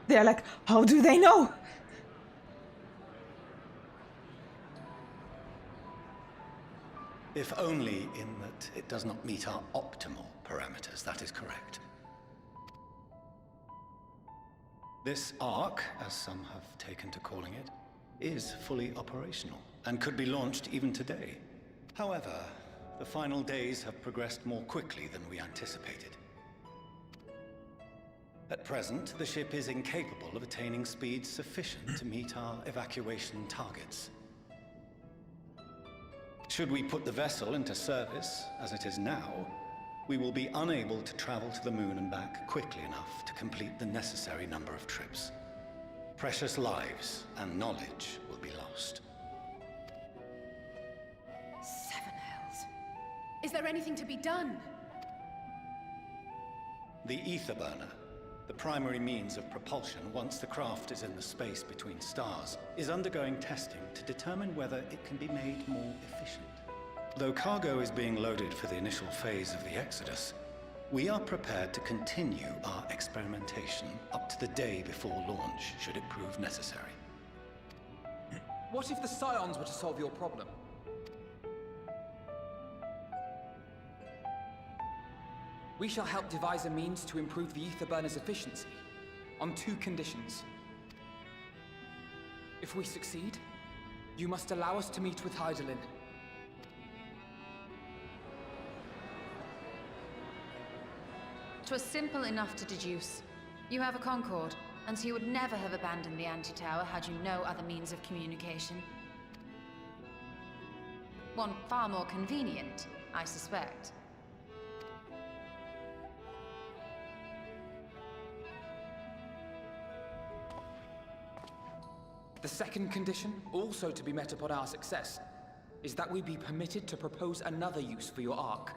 They're like, how do they know? If only in that it does not meet our optimal parameters, that is correct. This Ark, as some have taken to calling it, is fully operational and could be launched even today. However, the final days have progressed more quickly than we anticipated. At present, the ship is incapable of attaining speeds sufficient to meet our evacuation targets. Should we put the vessel into service, as it is now, we will be unable to travel to the moon and back quickly enough to complete the necessary number of trips. Precious lives and knowledge will be lost. Seven hells. Is there anything to be done? The aetherburner, the primary means of propulsion once the craft is in the space between stars, is undergoing testing to determine whether it can be made more efficient. Though cargo is being loaded for the initial phase of the Exodus, we are prepared to continue our experimentation up to the day before launch, should it prove necessary. What if the Scions were to solve your problem? We shall help devise a means to improve the aetherburner's efficiency, on 2 conditions. If we succeed, you must allow us to meet with Hydaelyn. 'Twas simple enough to deduce. You have a Concord, and so you would never have abandoned the anti-tower had you no other means of communication. One far more convenient, I suspect. The second condition, also to be met upon our success, is that we be permitted to propose another use for your Ark.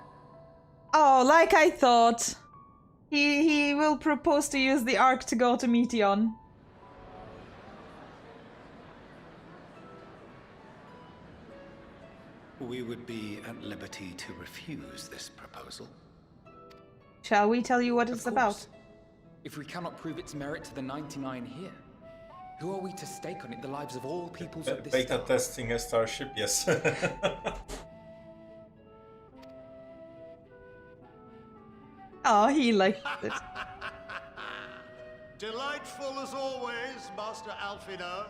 Oh, like I thought. He will propose to use the Ark to go to Meteon. We would be at liberty to refuse this proposal. Shall we tell you what it's about? If we cannot prove its merit to the 99 here, who are we to stake on it the lives of all peoples of this Beta star? testing a starship, yes. Oh, he liked it. Delightful as always, Master Alfino.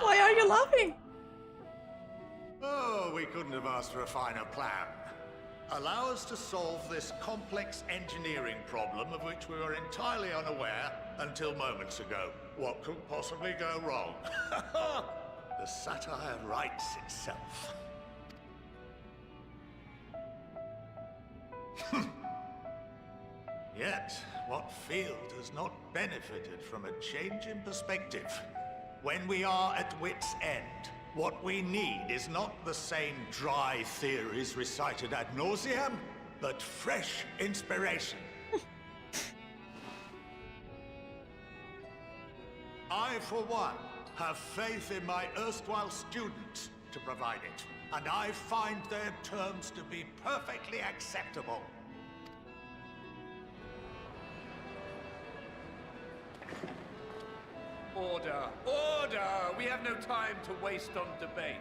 Why are you laughing? Oh, we couldn't have asked for a finer plan. Allow us to solve this complex engineering problem of which we were entirely unaware until moments ago. What could possibly go wrong? The satire writes itself. Yet, what field has not benefited from a change in perspective? When we are at wit's end, what we need is not the same dry theories recited ad nauseam, but fresh inspiration. I, for one, have faith in my erstwhile students to provide it, and I find their terms to be perfectly acceptable. Order! Order! We have no time to waste on debate.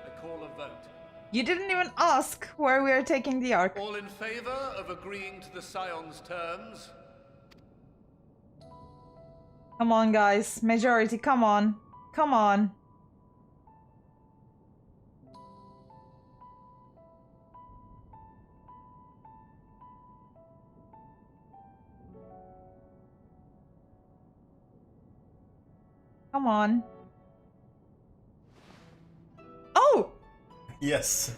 I call a vote. You didn't even ask where we are taking the Ark. All in favor of agreeing to the Scions' terms? Come on, guys. Majority, come on. Come on. Come on. Oh! Yes.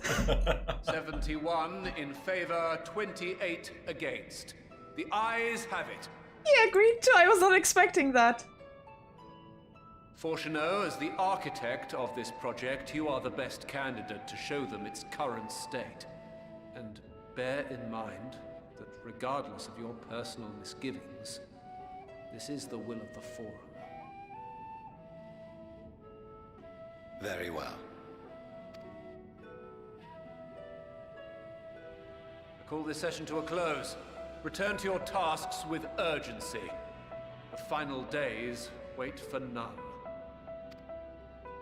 71 in favor, 28 against. The ayes have it. He agreed to. I was not expecting that. Fortuneau, as the architect of this project, you are the best candidate to show them its current state. And bear in mind that regardless of your personal misgivings, this is the will of the Forum. Very well. I call this session to a close. Return to your tasks with urgency. The final days wait for none.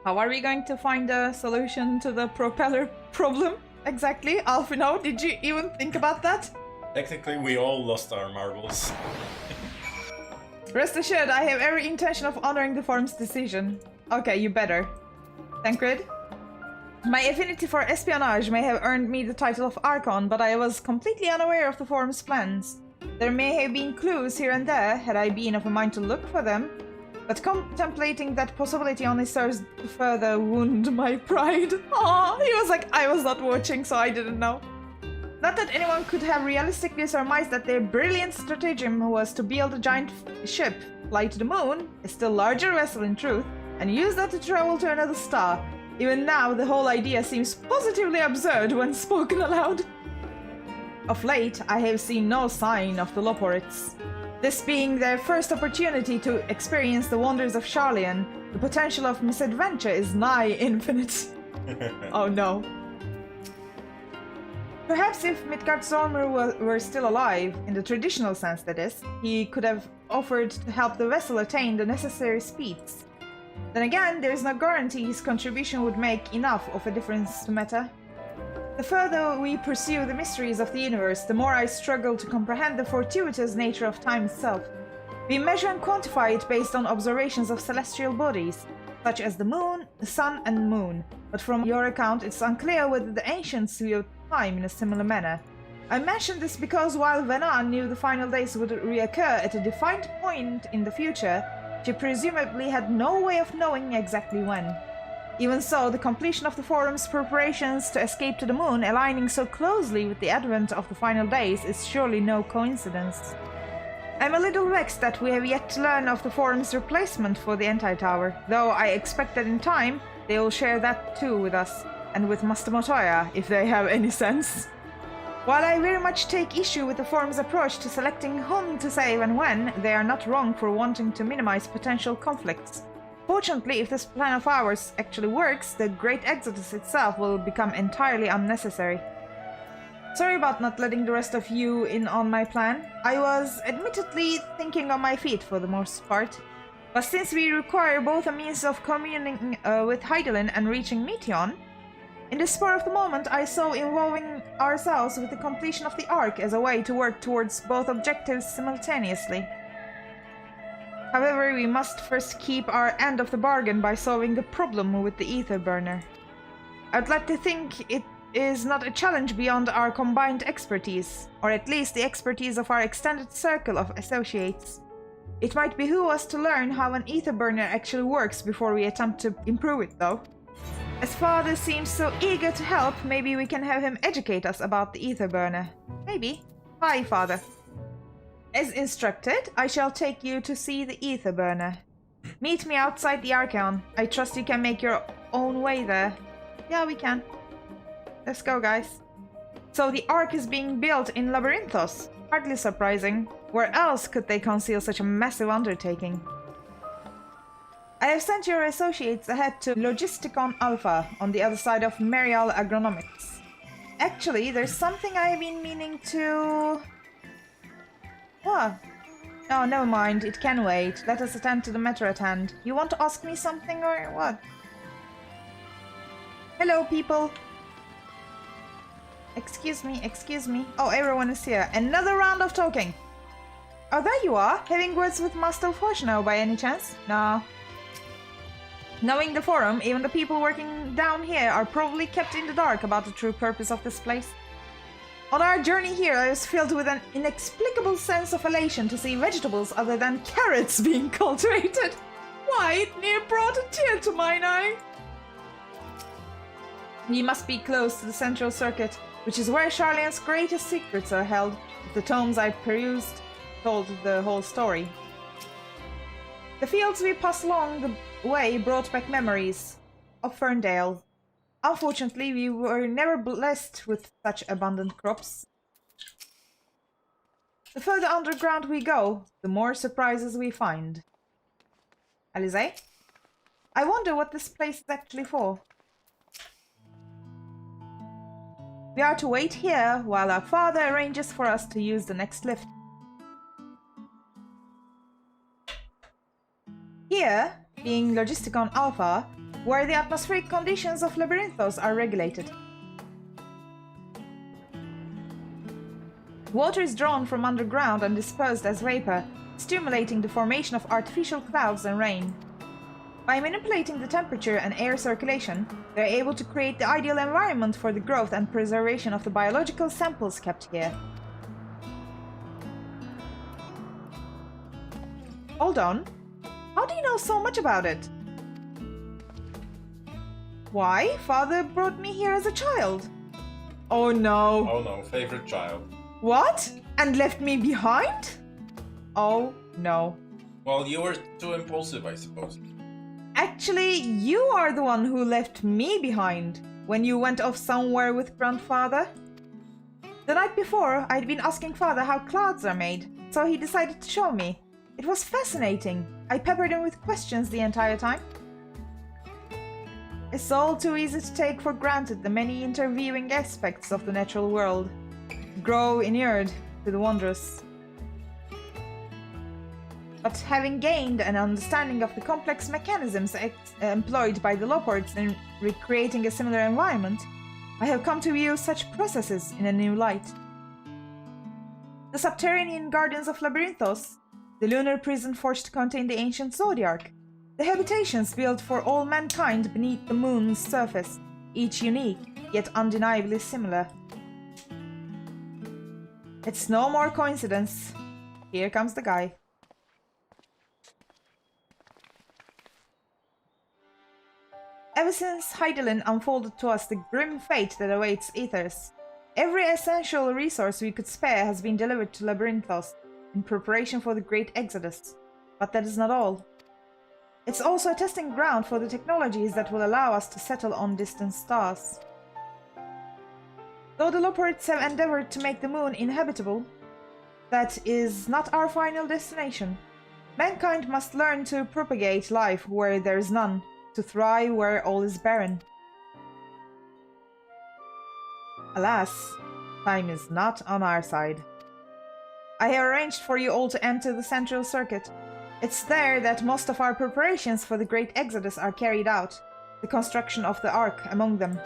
How are we going to find a solution to the propeller problem? Exactly. Alfino, did you even think about that? Technically, we all lost our marbles. Rest assured, I have every intention of honoring the Forum's decision. Okay, you better. Tancred? My affinity for espionage may have earned me the title of Archon, but I was completely unaware of the Forum's plans. There may have been clues here and there, had I been of a mind to look for them, but contemplating that possibility only serves to further wound my pride. Aww, he was like, I was not watching, so I didn't know. Not that anyone could have realistically surmised that their brilliant stratagem was to build a giant ship, fly to the moon, a still larger vessel in truth, and use that to travel to another star. Even now, the whole idea seems positively absurd when spoken aloud. Of late, I have seen no sign of the Loporites. This being their first opportunity to experience the wonders of Garlean, the potential of misadventure is nigh infinite. Oh no. Perhaps if Midgard Zormr were still alive, in the traditional sense that is, he could have offered to help the vessel attain the necessary speeds. Then again, there is no guarantee his contribution would make enough of a difference to Meta. The further we pursue the mysteries of the universe, the more I struggle to comprehend the fortuitous nature of time itself. We measure and quantify it based on observations of celestial bodies, such as the moon, the sun, and moon, but from your account it's unclear whether the ancients viewed time in a similar manner. I mention this because while Venan knew the final days would reoccur at a defined point in the future, she presumably had no way of knowing exactly when. Even so, the completion of the Forum's preparations to escape to the moon aligning so closely with the advent of the final days is surely no coincidence. I'm a little vexed that we have yet to learn of the Forum's replacement for the Anti-Tower, though I expect that in time they will share that too with us, and with Master Motoya, if they have any sense. While I very much take issue with the Forum's approach to selecting whom to save and when, they are not wrong for wanting to minimize potential conflicts. Fortunately, if this plan of ours actually works, the Great Exodus itself will become entirely unnecessary. Sorry about not letting the rest of you in on my plan. I was admittedly thinking on my feet for the most part. But since we require both a means of communing with Hydaelyn and reaching Meteon, in the spur of the moment I saw involving ourselves with the completion of the Ark as a way to work towards both objectives simultaneously. However, we must first keep our end of the bargain by solving the problem with the aetherburner. I'd like to think it is not a challenge beyond our combined expertise, or at least the expertise of our extended circle of associates. It might behoove us to learn how an aetherburner actually works before we attempt to improve it, though. As Father seems so eager to help, maybe we can have him educate us about the aetherburner. Maybe. Hi, Father. As instructed, I shall take you to see the aetherburner. Meet me outside the Archeon. I trust you can make your own way there. Yeah, we can. Let's go, guys. So the Ark is being built in Labyrinthos. Hardly surprising. Where else could they conceal such a massive undertaking? I have sent your associates ahead to Logisticon Alpha on the other side of Merial Agronomics. Actually, there's something I have been meaning to... What? Oh, never mind. It can wait. Let us attend to the matter at hand. You want to ask me something or what? Hello, people. Excuse me. Oh, everyone is here. Another round of talking. Oh, there you are. Having words with Master Fortuneau by any chance? No. Knowing the Forum, even the people working down here are probably kept in the dark about the true purpose of this place. On our journey here, I was filled with an inexplicable sense of elation to see vegetables other than carrots being cultivated. Why, it near brought a tear to mine eye. We must be close to the central circuit, which is where Garlean's greatest secrets are held, with the tomes I perused. told the whole story. The fields we passed along the way brought back memories of Ferndale. Unfortunately, we were never blessed with such abundant crops. The further underground we go, the more surprises we find. Alisaie? I wonder what this place is actually for. We are to wait here while our father arranges for us to use the next lift. Here, being Logisticon Alpha, where the atmospheric conditions of Labyrinthos are regulated. Water is drawn from underground and dispersed as vapor, stimulating the formation of artificial clouds and rain. By manipulating the temperature and air circulation, they are able to create the ideal environment for the growth and preservation of the biological samples kept here. Hold on. How do you know so much about it? Why? Father brought me here as a child. Oh no. Oh no, favorite child. What? And left me behind? Oh no. Well, you were too impulsive, I suppose. Actually, you are the one who left me behind when you went off somewhere with grandfather. The night before, I'd been asking father how clouds are made, so he decided to show me. It was fascinating. I peppered him with questions the entire time. It's all too easy to take for granted the many interviewing aspects of the natural world. Grow inured to the wondrous. But having gained an understanding of the complex mechanisms employed by the Lopords in recreating a similar environment, I have come to view such processes in a new light. The subterranean gardens of Labyrinthos, the lunar prison forged to contain the ancient Zodiarch, the habitations built for all mankind beneath the moon's surface, each unique, yet undeniably similar. It's no more coincidence. Here comes the guy. Ever since Hydaelyn unfolded to us the grim fate that awaits Etheirys, every essential resource we could spare has been delivered to Labyrinthos in preparation for the Great Exodus. But that is not all. It's also a testing ground for the technologies that will allow us to settle on distant stars. Though the Lopords have endeavored to make the moon inhabitable, that is not our final destination. Mankind must learn to propagate life where there is none, to thrive where all is barren. Alas, time is not on our side. I have arranged for you all to enter the Central Circuit. It's there that most of our preparations for the Great Exodus are carried out, the construction of the Ark among them.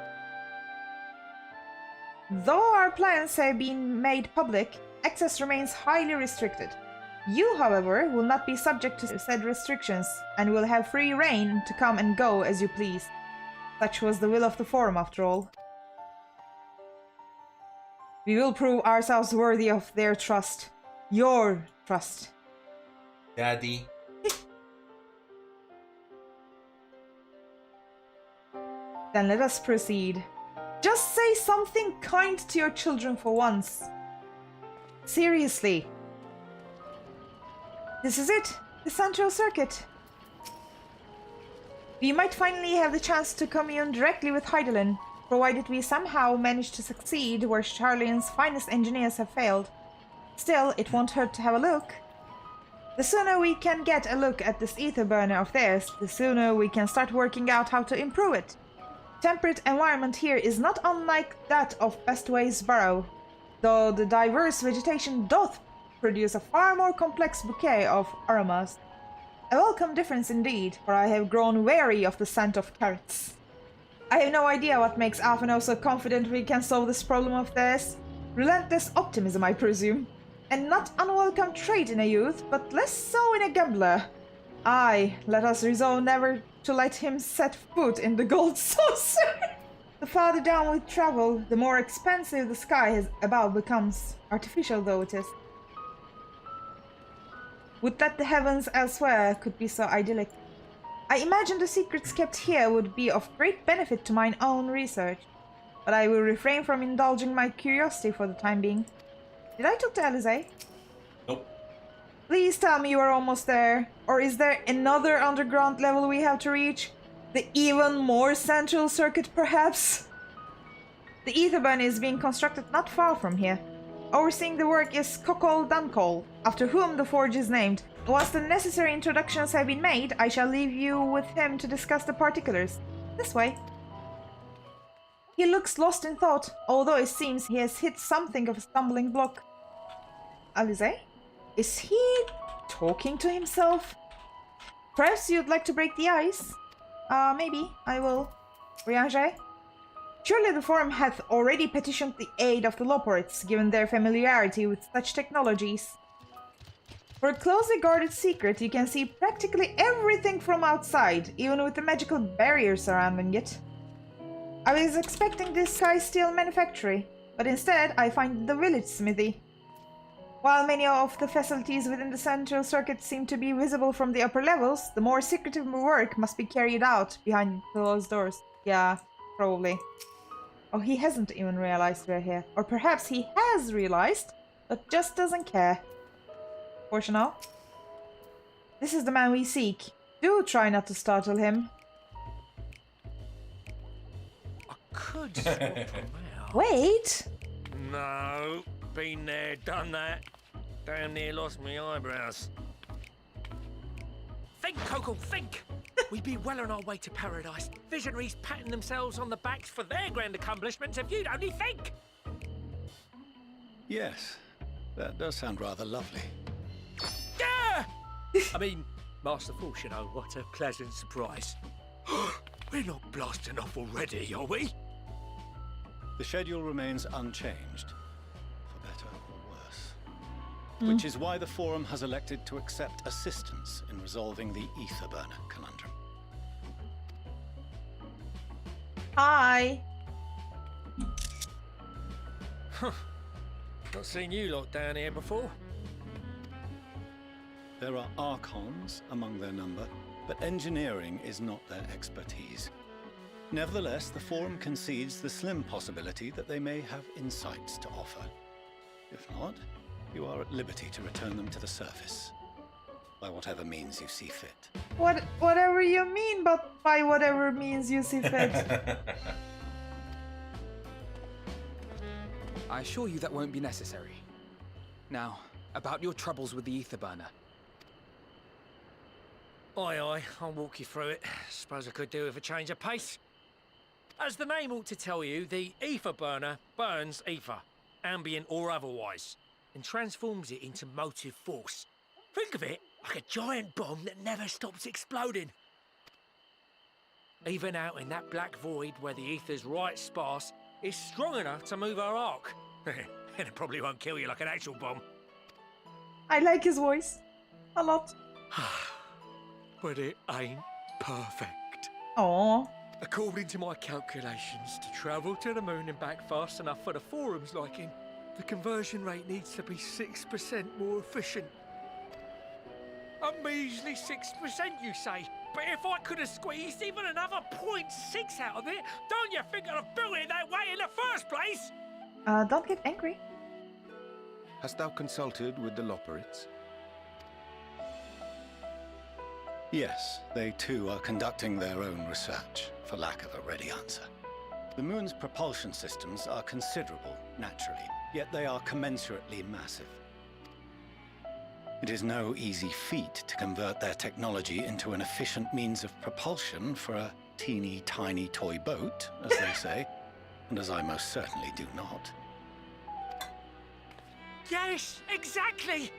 Though our plans have been made public, access remains highly restricted. You, however, will not be subject to said restrictions, and will have free reign to come and go as you please. Such was the will of the Forum, after all. We will prove ourselves worthy of their trust. Your trust. Daddy. Then let us proceed. Just say something kind to your children for once. Seriously. This is it, the Central Circuit. We might finally have the chance to commune directly with Hydaelyn, provided we somehow manage to succeed where Sharlayan's finest engineers have failed. Still, it won't hurt to have a look. The sooner we can get a look at this aetherburner of theirs, the sooner we can start working out how to improve it. Temperate environment here is not unlike that of Bestway's Burrow, though the diverse vegetation doth produce a far more complex bouquet of aromas. A welcome difference indeed, for I have grown wary of the scent of carrots. I have no idea what makes Alphino so confident we can solve this problem of theirs. Relentless optimism, I presume. And not unwelcome trait in a youth, but less so in a gambler. Aye, let us resolve never to let him set foot in the gold saucer. The farther down we travel, the more expansive the sky above becomes, artificial though it is. Would that the heavens elsewhere could be so idyllic. I imagine the secrets kept here would be of great benefit to mine own research, but I will refrain from indulging my curiosity for the time being. Did I talk to Alisaie? Nope. Please tell me you are almost there. Or is there another underground level we have to reach? The even more central circuit, perhaps? The aetherburner is being constructed not far from here. Overseeing the work is Kokkol, after whom the forge is named. Once the necessary introductions have been made, I shall leave you with him to discuss the particulars. This way. He looks lost in thought, although it seems he has hit something of a stumbling block. Alisaie? Is he talking to himself? Perhaps you'd like to break the ice? Maybe. I will. Huliandel? Surely the Forum hath already petitioned the aid of the Loporites, given their familiarity with such technologies. For a closely guarded secret, you can see practically everything from outside, even with the magical barrier surrounding it. I was expecting this sky steel manufactory, but instead I find the village smithy. While many of the facilities within the central circuit seem to be visible from the upper levels, the more secretive work must be carried out behind closed doors. Yeah, probably. Oh, he hasn't even realized we're here. Or perhaps he has realized, but just doesn't care. Fortunal. This is the man we seek. Do try not to startle him. I could swap him out. Wait! No, been there, done that. Damn near lost my eyebrows. Think, Kokkol, think! We'd be well on our way to paradise. Visionaries patting themselves on the backs for their grand accomplishments if you'd only think! Yes, that does sound rather lovely. Yeah! I mean, Master Force, you know, what a pleasant surprise. We're not blasting off already, are we? The schedule remains unchanged, for better or worse. Which is why the Forum has elected to accept assistance in resolving the aetherburner conundrum. Hi! Not seen you lot down here before. There are archons among their number, but engineering is not their expertise. Nevertheless, the Forum concedes the slim possibility that they may have insights to offer. If not, you are at liberty to return them to the surface, by whatever means you see fit. Whatever you mean, but by whatever means you see fit. I assure you that won't be necessary. Now, about your troubles with the aetherburner. Aye, I'll walk you through it. Suppose I could do with a change of pace. As the name ought to tell you, the aetherburner burns ether, ambient or otherwise, and transforms it into motive force. Think of it like a giant bomb that never stops exploding. Even out in that black void where the ether's right sparse, it's strong enough to move our arc. And it probably won't kill you like an actual bomb. I like his voice. A lot. But it ain't perfect. Aww. According to my calculations, to travel to the moon and back fast enough for the Forum's liking, the conversion rate needs to be 6% more efficient. A measly 6%, you say? But if I could have squeezed even another 0.6 out of it, don't you think I'd have built it that way in the first place? Don't get angry. Hast thou consulted with the Loporites? Yes, they too are conducting their own research, for lack of a ready answer. The moon's propulsion systems are considerable, naturally, yet they are commensurately massive. It is no easy feat to convert their technology into an efficient means of propulsion for a teeny tiny toy boat, as they say, and as I most certainly do not. Yes, exactly!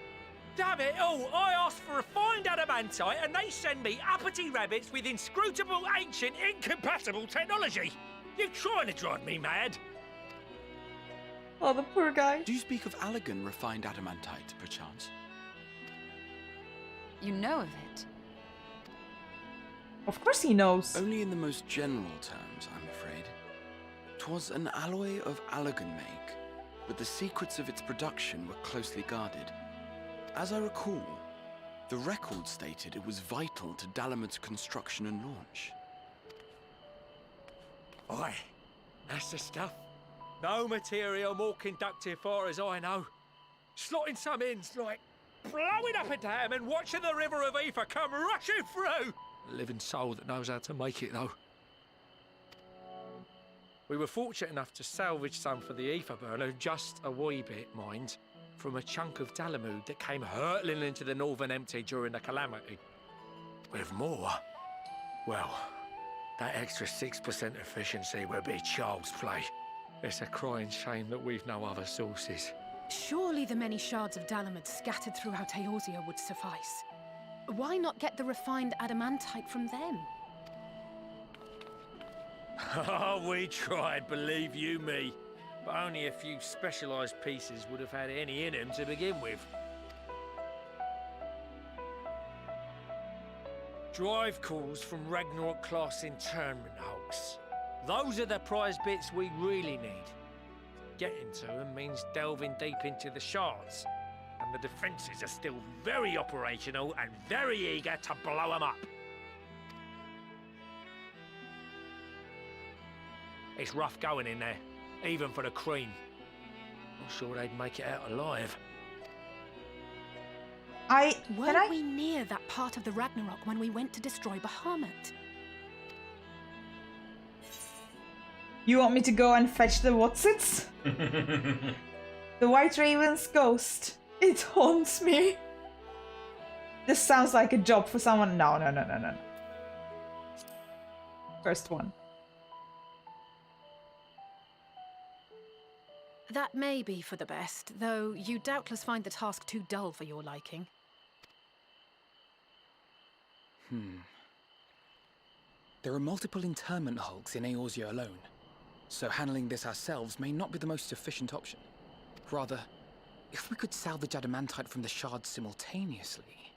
Damn it all, I asked for refined adamantite and they send me uppity rabbits with inscrutable, ancient, incompatible technology! You're trying to drive me mad! Oh, the poor guy. Do you speak of Allegan refined adamantite, perchance? You know of it? Of course he knows. Only in the most general terms, I'm afraid. 'Twas an alloy of Allegan make, but the secrets of its production were closely guarded. As I recall, the record stated it was vital to Dalamud's construction and launch. Aye, that's the stuff. No material more conductive far as I know. Slotting some ends like blowing up a dam and watching the river of Aether come rushing through. A living soul that knows how to make it, though. We were fortunate enough to salvage some for the aetherburner, just a wee bit, mind, from a chunk of Garlemald that came hurtling into the Northern Empty during the calamity. With more, well, that extra 6% efficiency would be child's play. It's a crying shame that we've no other sources. Surely the many shards of Garlemald scattered throughout Eorzea would suffice. Why not get the refined adamantite from them? Oh, we tried, believe you me. But only a few specialised pieces would have had any in them to begin with. Drive calls from Ragnarok-class internment hulks. Those are the prize bits we really need. Getting to them means delving deep into the shards. And the defences are still very operational and very eager to blow them up. It's rough going in there, even for the cream. Not sure they'd make it out alive. Weren't we near that part of the Ragnarok when we went to destroy Bahamut? You want me to go and fetch the whatsits? The White Raven's ghost. It haunts me. This sounds like a job for someone. No. First one. That may be for the best, though you doubtless find the task too dull for your liking. There are multiple internment hulks in Eorzea alone, so handling this ourselves may not be the most efficient option. Rather, if we could salvage adamantite from the shards simultaneously...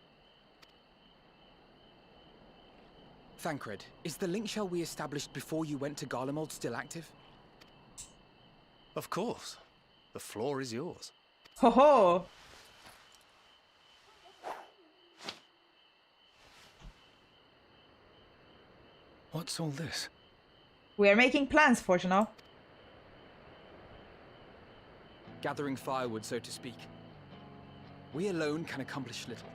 Thancred, is the link shell we established before you went to Garlemald still active? Of course. The floor is yours. Ho ho! What's all this? We are making plans, Fortunal. Gathering firewood, so to speak. We alone can accomplish little,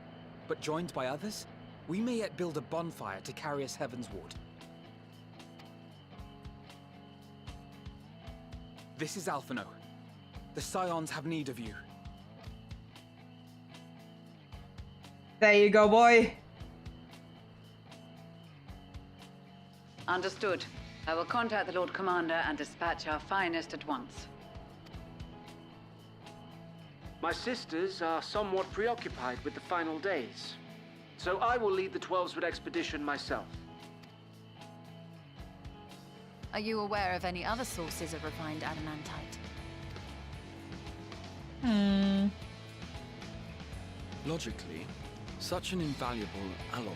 but joined by others, we may yet build a bonfire to carry us heavensward. This is Alphino. The Scions have need of you. There you go, boy. Understood. I will contact the Lord Commander and dispatch our finest at once. My sisters are somewhat preoccupied with the final days, so I will lead the 12-Sword expedition myself. Are you aware of any other sources of refined adamantite? Logically, such an invaluable alloy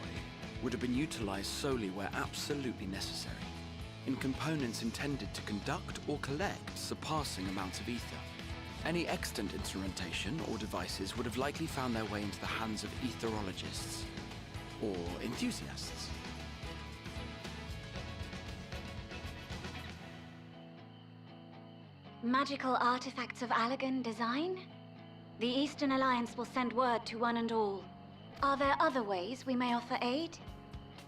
would have been utilized solely where absolutely necessary, in components intended to conduct or collect surpassing amounts of ether. Any extant instrumentation or devices would have likely found their way into the hands of etherologists or enthusiasts. Magical artifacts of Allagan design? The Eastern Alliance will send word to one and all. Are there other ways we may offer aid?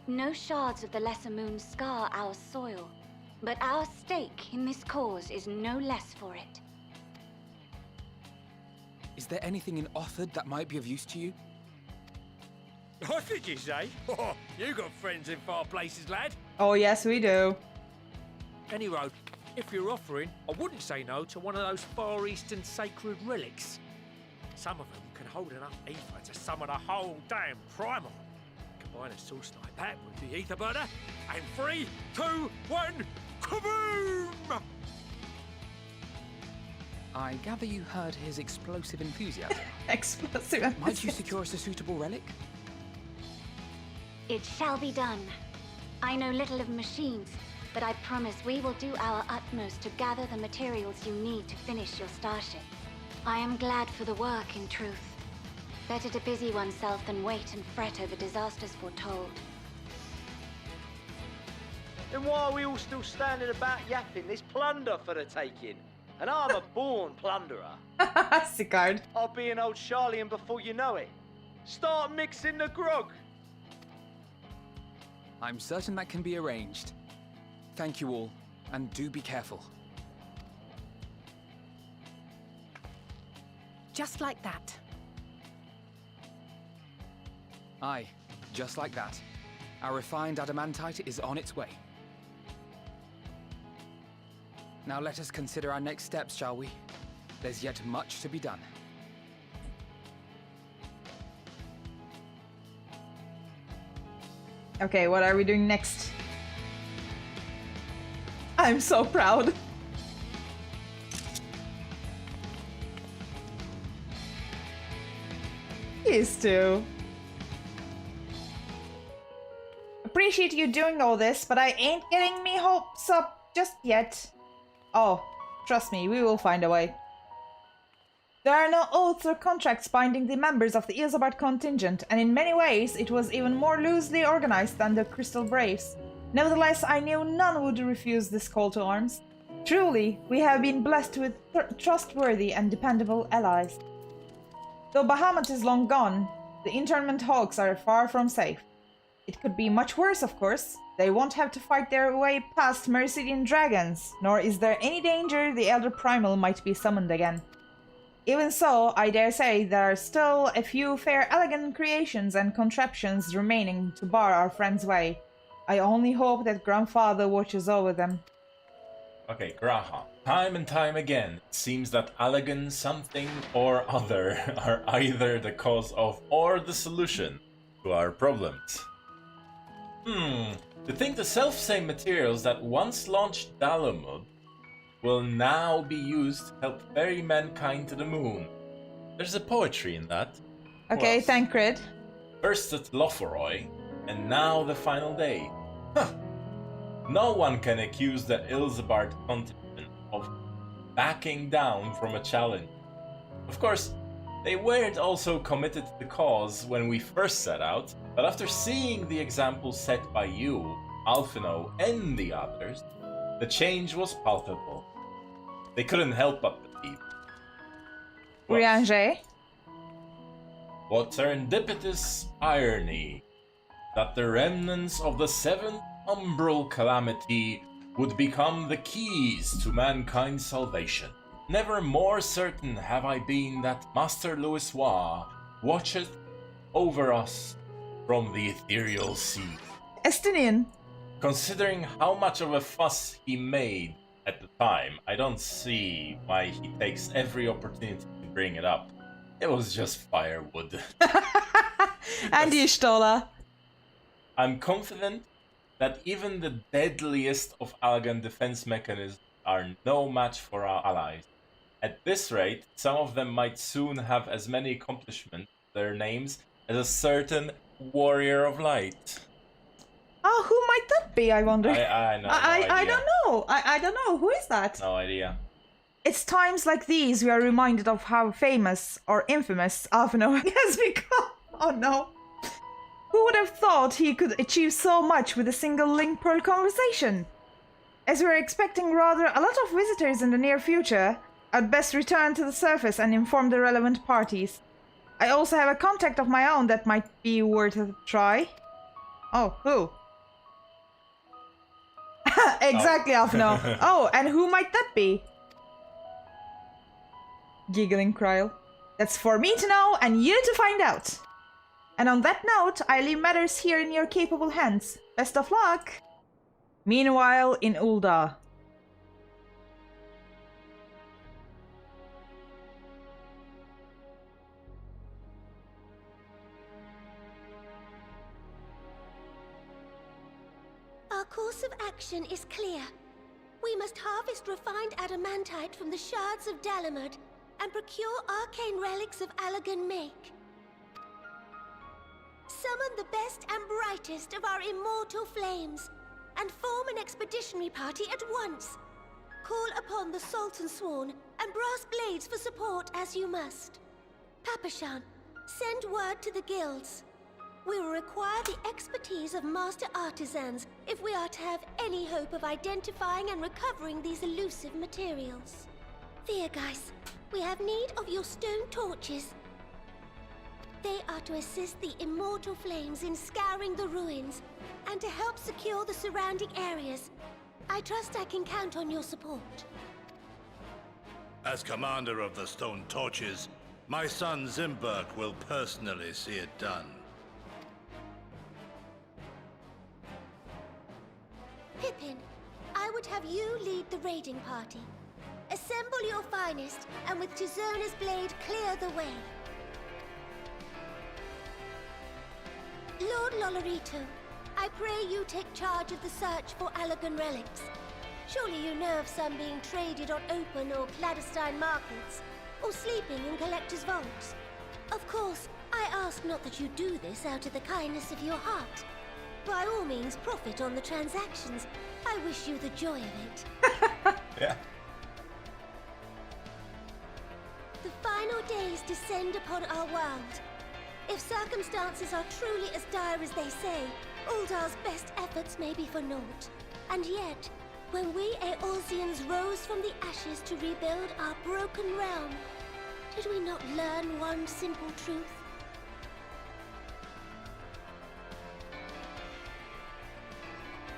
No shards of the Lesser Moon scar our soil, but our stake in this cause is no less for it. Is there anything in Othard that might be of use to you? What did you say? Oh, you got friends in far places, lad. Oh, yes, we do. Anyway, if you're offering, I wouldn't say no to one of those Far Eastern sacred relics. Some of them can hold enough ether to summon a whole damn primal. Combine a source like that with the aetherburner, and 3, 2, 1, kaboom! I gather you heard his explosive enthusiasm. Explosive enthusiasm. Might you secure us a suitable relic? It shall be done. I know little of machines, but I promise we will do our utmost to gather the materials you need to finish your starship. I am glad for the work, in truth. Better to busy oneself than wait and fret over disasters foretold. Then why are we all still standing about yapping? There's plunder for the taking. and I'm a born plunderer. Sicard. I'll be an old Charlian before you know it. Start mixing the grog. I'm certain that can be arranged. Thank you all, and do be careful. Just like that. Aye, just like that. Our refined adamantite is on its way. Now let us consider our next steps, shall we? There's yet much to be done. Okay, what are we doing next? I'm so proud. Please do. Appreciate you doing all this, but I ain't getting me hopes up just yet. Oh, trust me, we will find a way. There are no oaths or contracts binding the members of the Isambard contingent, and in many ways it was even more loosely organized than the Crystal Braves. Nevertheless, I knew none would refuse this call to arms. Truly, we have been blessed with trustworthy and dependable allies. Though Bahamut is long gone, the internment hawks are far from safe. It could be much worse, of course. They won't have to fight their way past Mercidian dragons, nor is there any danger the Elder Primal might be summoned again. Even so, I dare say there are still a few fair elegant creations and contraptions remaining to bar our friend's way. I only hope that Grandfather watches over them. Okay, Graha. Time and time again, it seems that Allagan something or other are either the cause of or the solution to our problems. To think the self-same materials that once launched Garlemald will now be used to help ferry mankind to the moon. There's a poetry in that. Okay, Thancred. First at Lothloroi, and now the final day. Huh. No one can accuse the Isambard contingent of backing down from a challenge. Of course, they weren't also committed to the cause when we first set out, but after seeing the example set by you, Alphino, and the others, the change was palpable. They couldn't help but believe. Rianger? What serendipitous irony that the remnants of the seventh umbral calamity would become the keys to mankind's salvation. Never more certain have I been that Master Louisoix watcheth over us from the ethereal sea. Estinian. Considering how much of a fuss he made at the time, I don't see why he takes every opportunity to bring it up. It was just firewood. And Ishtola. I'm confident that even the deadliest of Allagan defense mechanisms are no match for our allies. At this rate, some of them might soon have as many accomplishments to their names as a certain warrior of light. Oh, who might that be, I wonder? I know. I don't know. I don't know. Who is that? No idea. It's times like these we are reminded of how famous or infamous Alphino has become. Oh no. Who would have thought he could achieve so much with a single link per conversation? As we're expecting rather a lot of visitors in the near future, I'd best return to the surface and inform the relevant parties. I also have a contact of my own that might be worth a try. Oh, who? Exactly, Alphino. Oh, and who might that be? Giggling Kryl. That's for me to know and you to find out. And on that note, I leave matters here in your capable hands. Best of luck! Meanwhile, in Ul'dah. Our course of action is clear. We must harvest refined adamantite from the shards of Dalamud and procure arcane relics of Allagan make. Summon the best and brightest of our immortal flames and form an expeditionary party at once. Call upon the Sultan Sworn and Brass Blades for support as you must. Papashan, send word to the guilds. We will require the expertise of master artisans if we are to have any hope of identifying and recovering these elusive materials. There, guys. We have need of your stone torches. They are to assist the immortal flames in scouring the ruins and to help secure the surrounding areas. I trust I can count on your support. As commander of the Stone Torches, my son Zimberk will personally see it done. Pippin, I would have you lead the raiding party. Assemble your finest, and with Tizona's blade clear the way. Lord Lolorito, I pray you take charge of the search for Allagan relics. Surely you know of some being traded on open or clandestine markets, or sleeping in collectors' vaults. Of course, I ask not that you do this out of the kindness of your heart. By all means, profit on the transactions. I wish you the joy of it. Yeah. The final days descend upon our world. If circumstances are truly as dire as they say, Uldar's best efforts may be for naught. And yet, when we Eorzeans rose from the ashes to rebuild our broken realm, did we not learn one simple truth?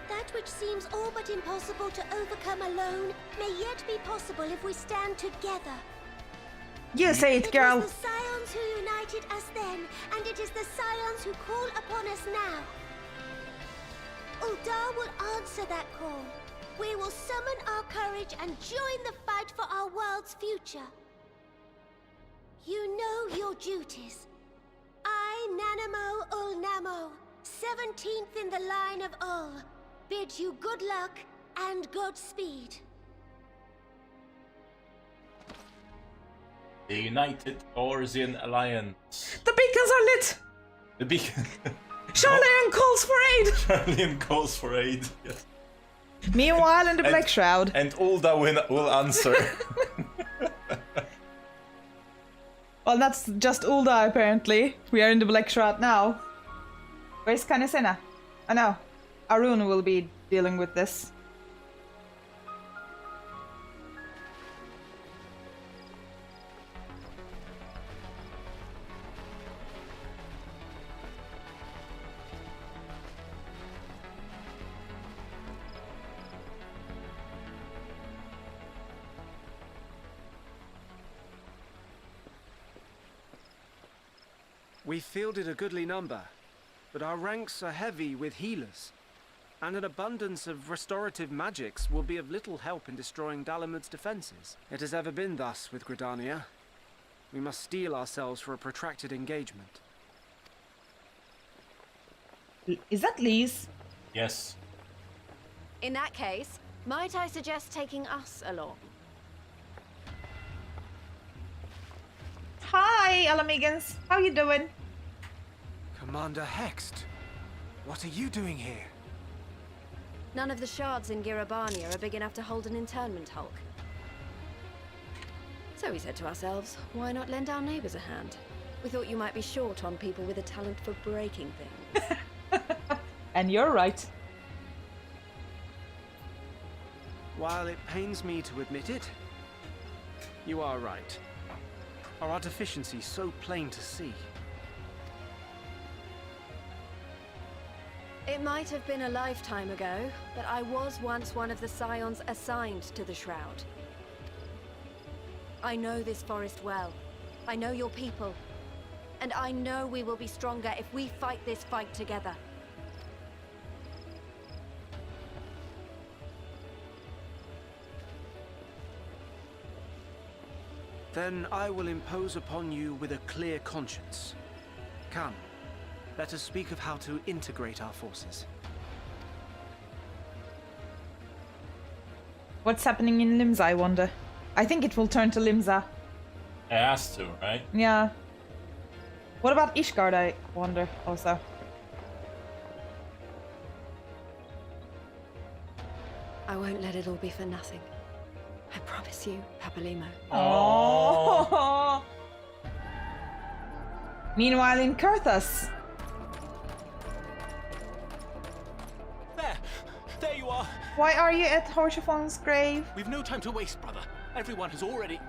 That which seems all but impossible to overcome alone may yet be possible if we stand together. You say it, girl. It was the Scions who united us then, and it is the Scions who call upon us now. Uldar will answer that call. We will summon our courage and join the fight for our world's future. You know your duties. I, Nanamo Ulnamo, 17th in the line of Ul, bid you good luck and Godspeed. The United Eorzean Alliance. The beacons are lit! The beacon. Garlean calls for aid! Garlean calls for aid, yes. Meanwhile, in the Black Shroud. And Ulda will answer. Well, that's just Ulda, apparently. We are in the Black Shroud now. Where's Kanesena? Oh no. Arun will be dealing with this. We fielded a goodly number, but our ranks are heavy with healers, and an abundance of restorative magics will be of little help in destroying Dalamud's defenses. It has ever been thus with Gridania. We must steel ourselves for a protracted engagement. Is that Lise? Yes. In that case, might I suggest taking us along? Hi, Alamigans. How you doing? Commander Hext, what are you doing here? None of the shards in Girabania are big enough to hold an internment hulk. So we said to ourselves, why not lend our neighbors a hand? We thought you might be short on people with a talent for breaking things. And you're right. While it pains me to admit it, you are right. Our deficiency so plain to see. It might have been a lifetime ago, but I was once one of the Scions assigned to the Shroud. I know this forest well. I know your people. And I know we will be stronger if we fight this fight together. Then I will impose upon you with a clear conscience. Come, let us speak of how to integrate our forces. What's happening in Limsa, I wonder? I think it will turn to Limsa. It has to, right? Yeah. What about Ishgard, I wonder, also? I won't let it all be for nothing. I promise you, Papalimo. Oh. Meanwhile, in Kurthus. There you are. Why are you at Horchafon's grave? We've no time to waste, brother. Everyone has already...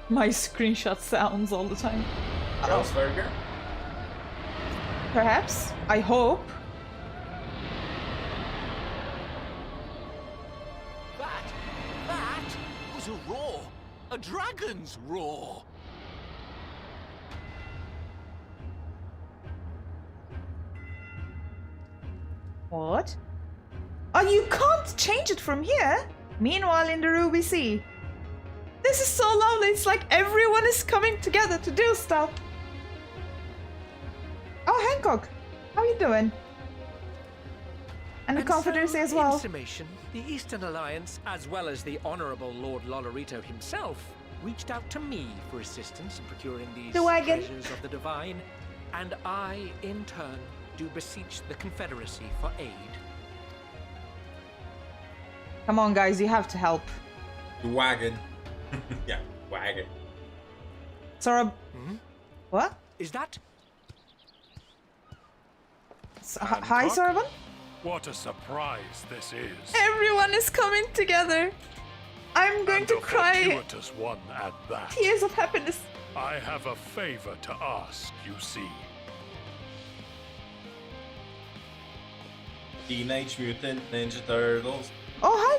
My screenshot sounds all the time. Grossberger? Perhaps. I hope. That was a roar. A dragon's roar. What? Oh, you can't change it from here? Meanwhile, in the Ruby Sea. This is so lovely. It's like everyone is coming together to do stuff. Oh, Hancock. How are you doing? And the Confederacy as well. In summation, the Eastern Alliance, as well as the Honourable Lord Lolorito himself, reached out to me for assistance in procuring these treasures of the divine, and I, in turn, do beseech the Confederacy for aid. Come on, guys, you have to help. The wagon. Yeah, wagon. Sora... What? Is that... Hi, Soraban? What a surprise this is. Everyone is coming together. I'm going to cry. Fortuitous one at that. Tears of happiness. I have a favor to ask, you see. Teenage Mutant Ninja Turtles. Oh, hi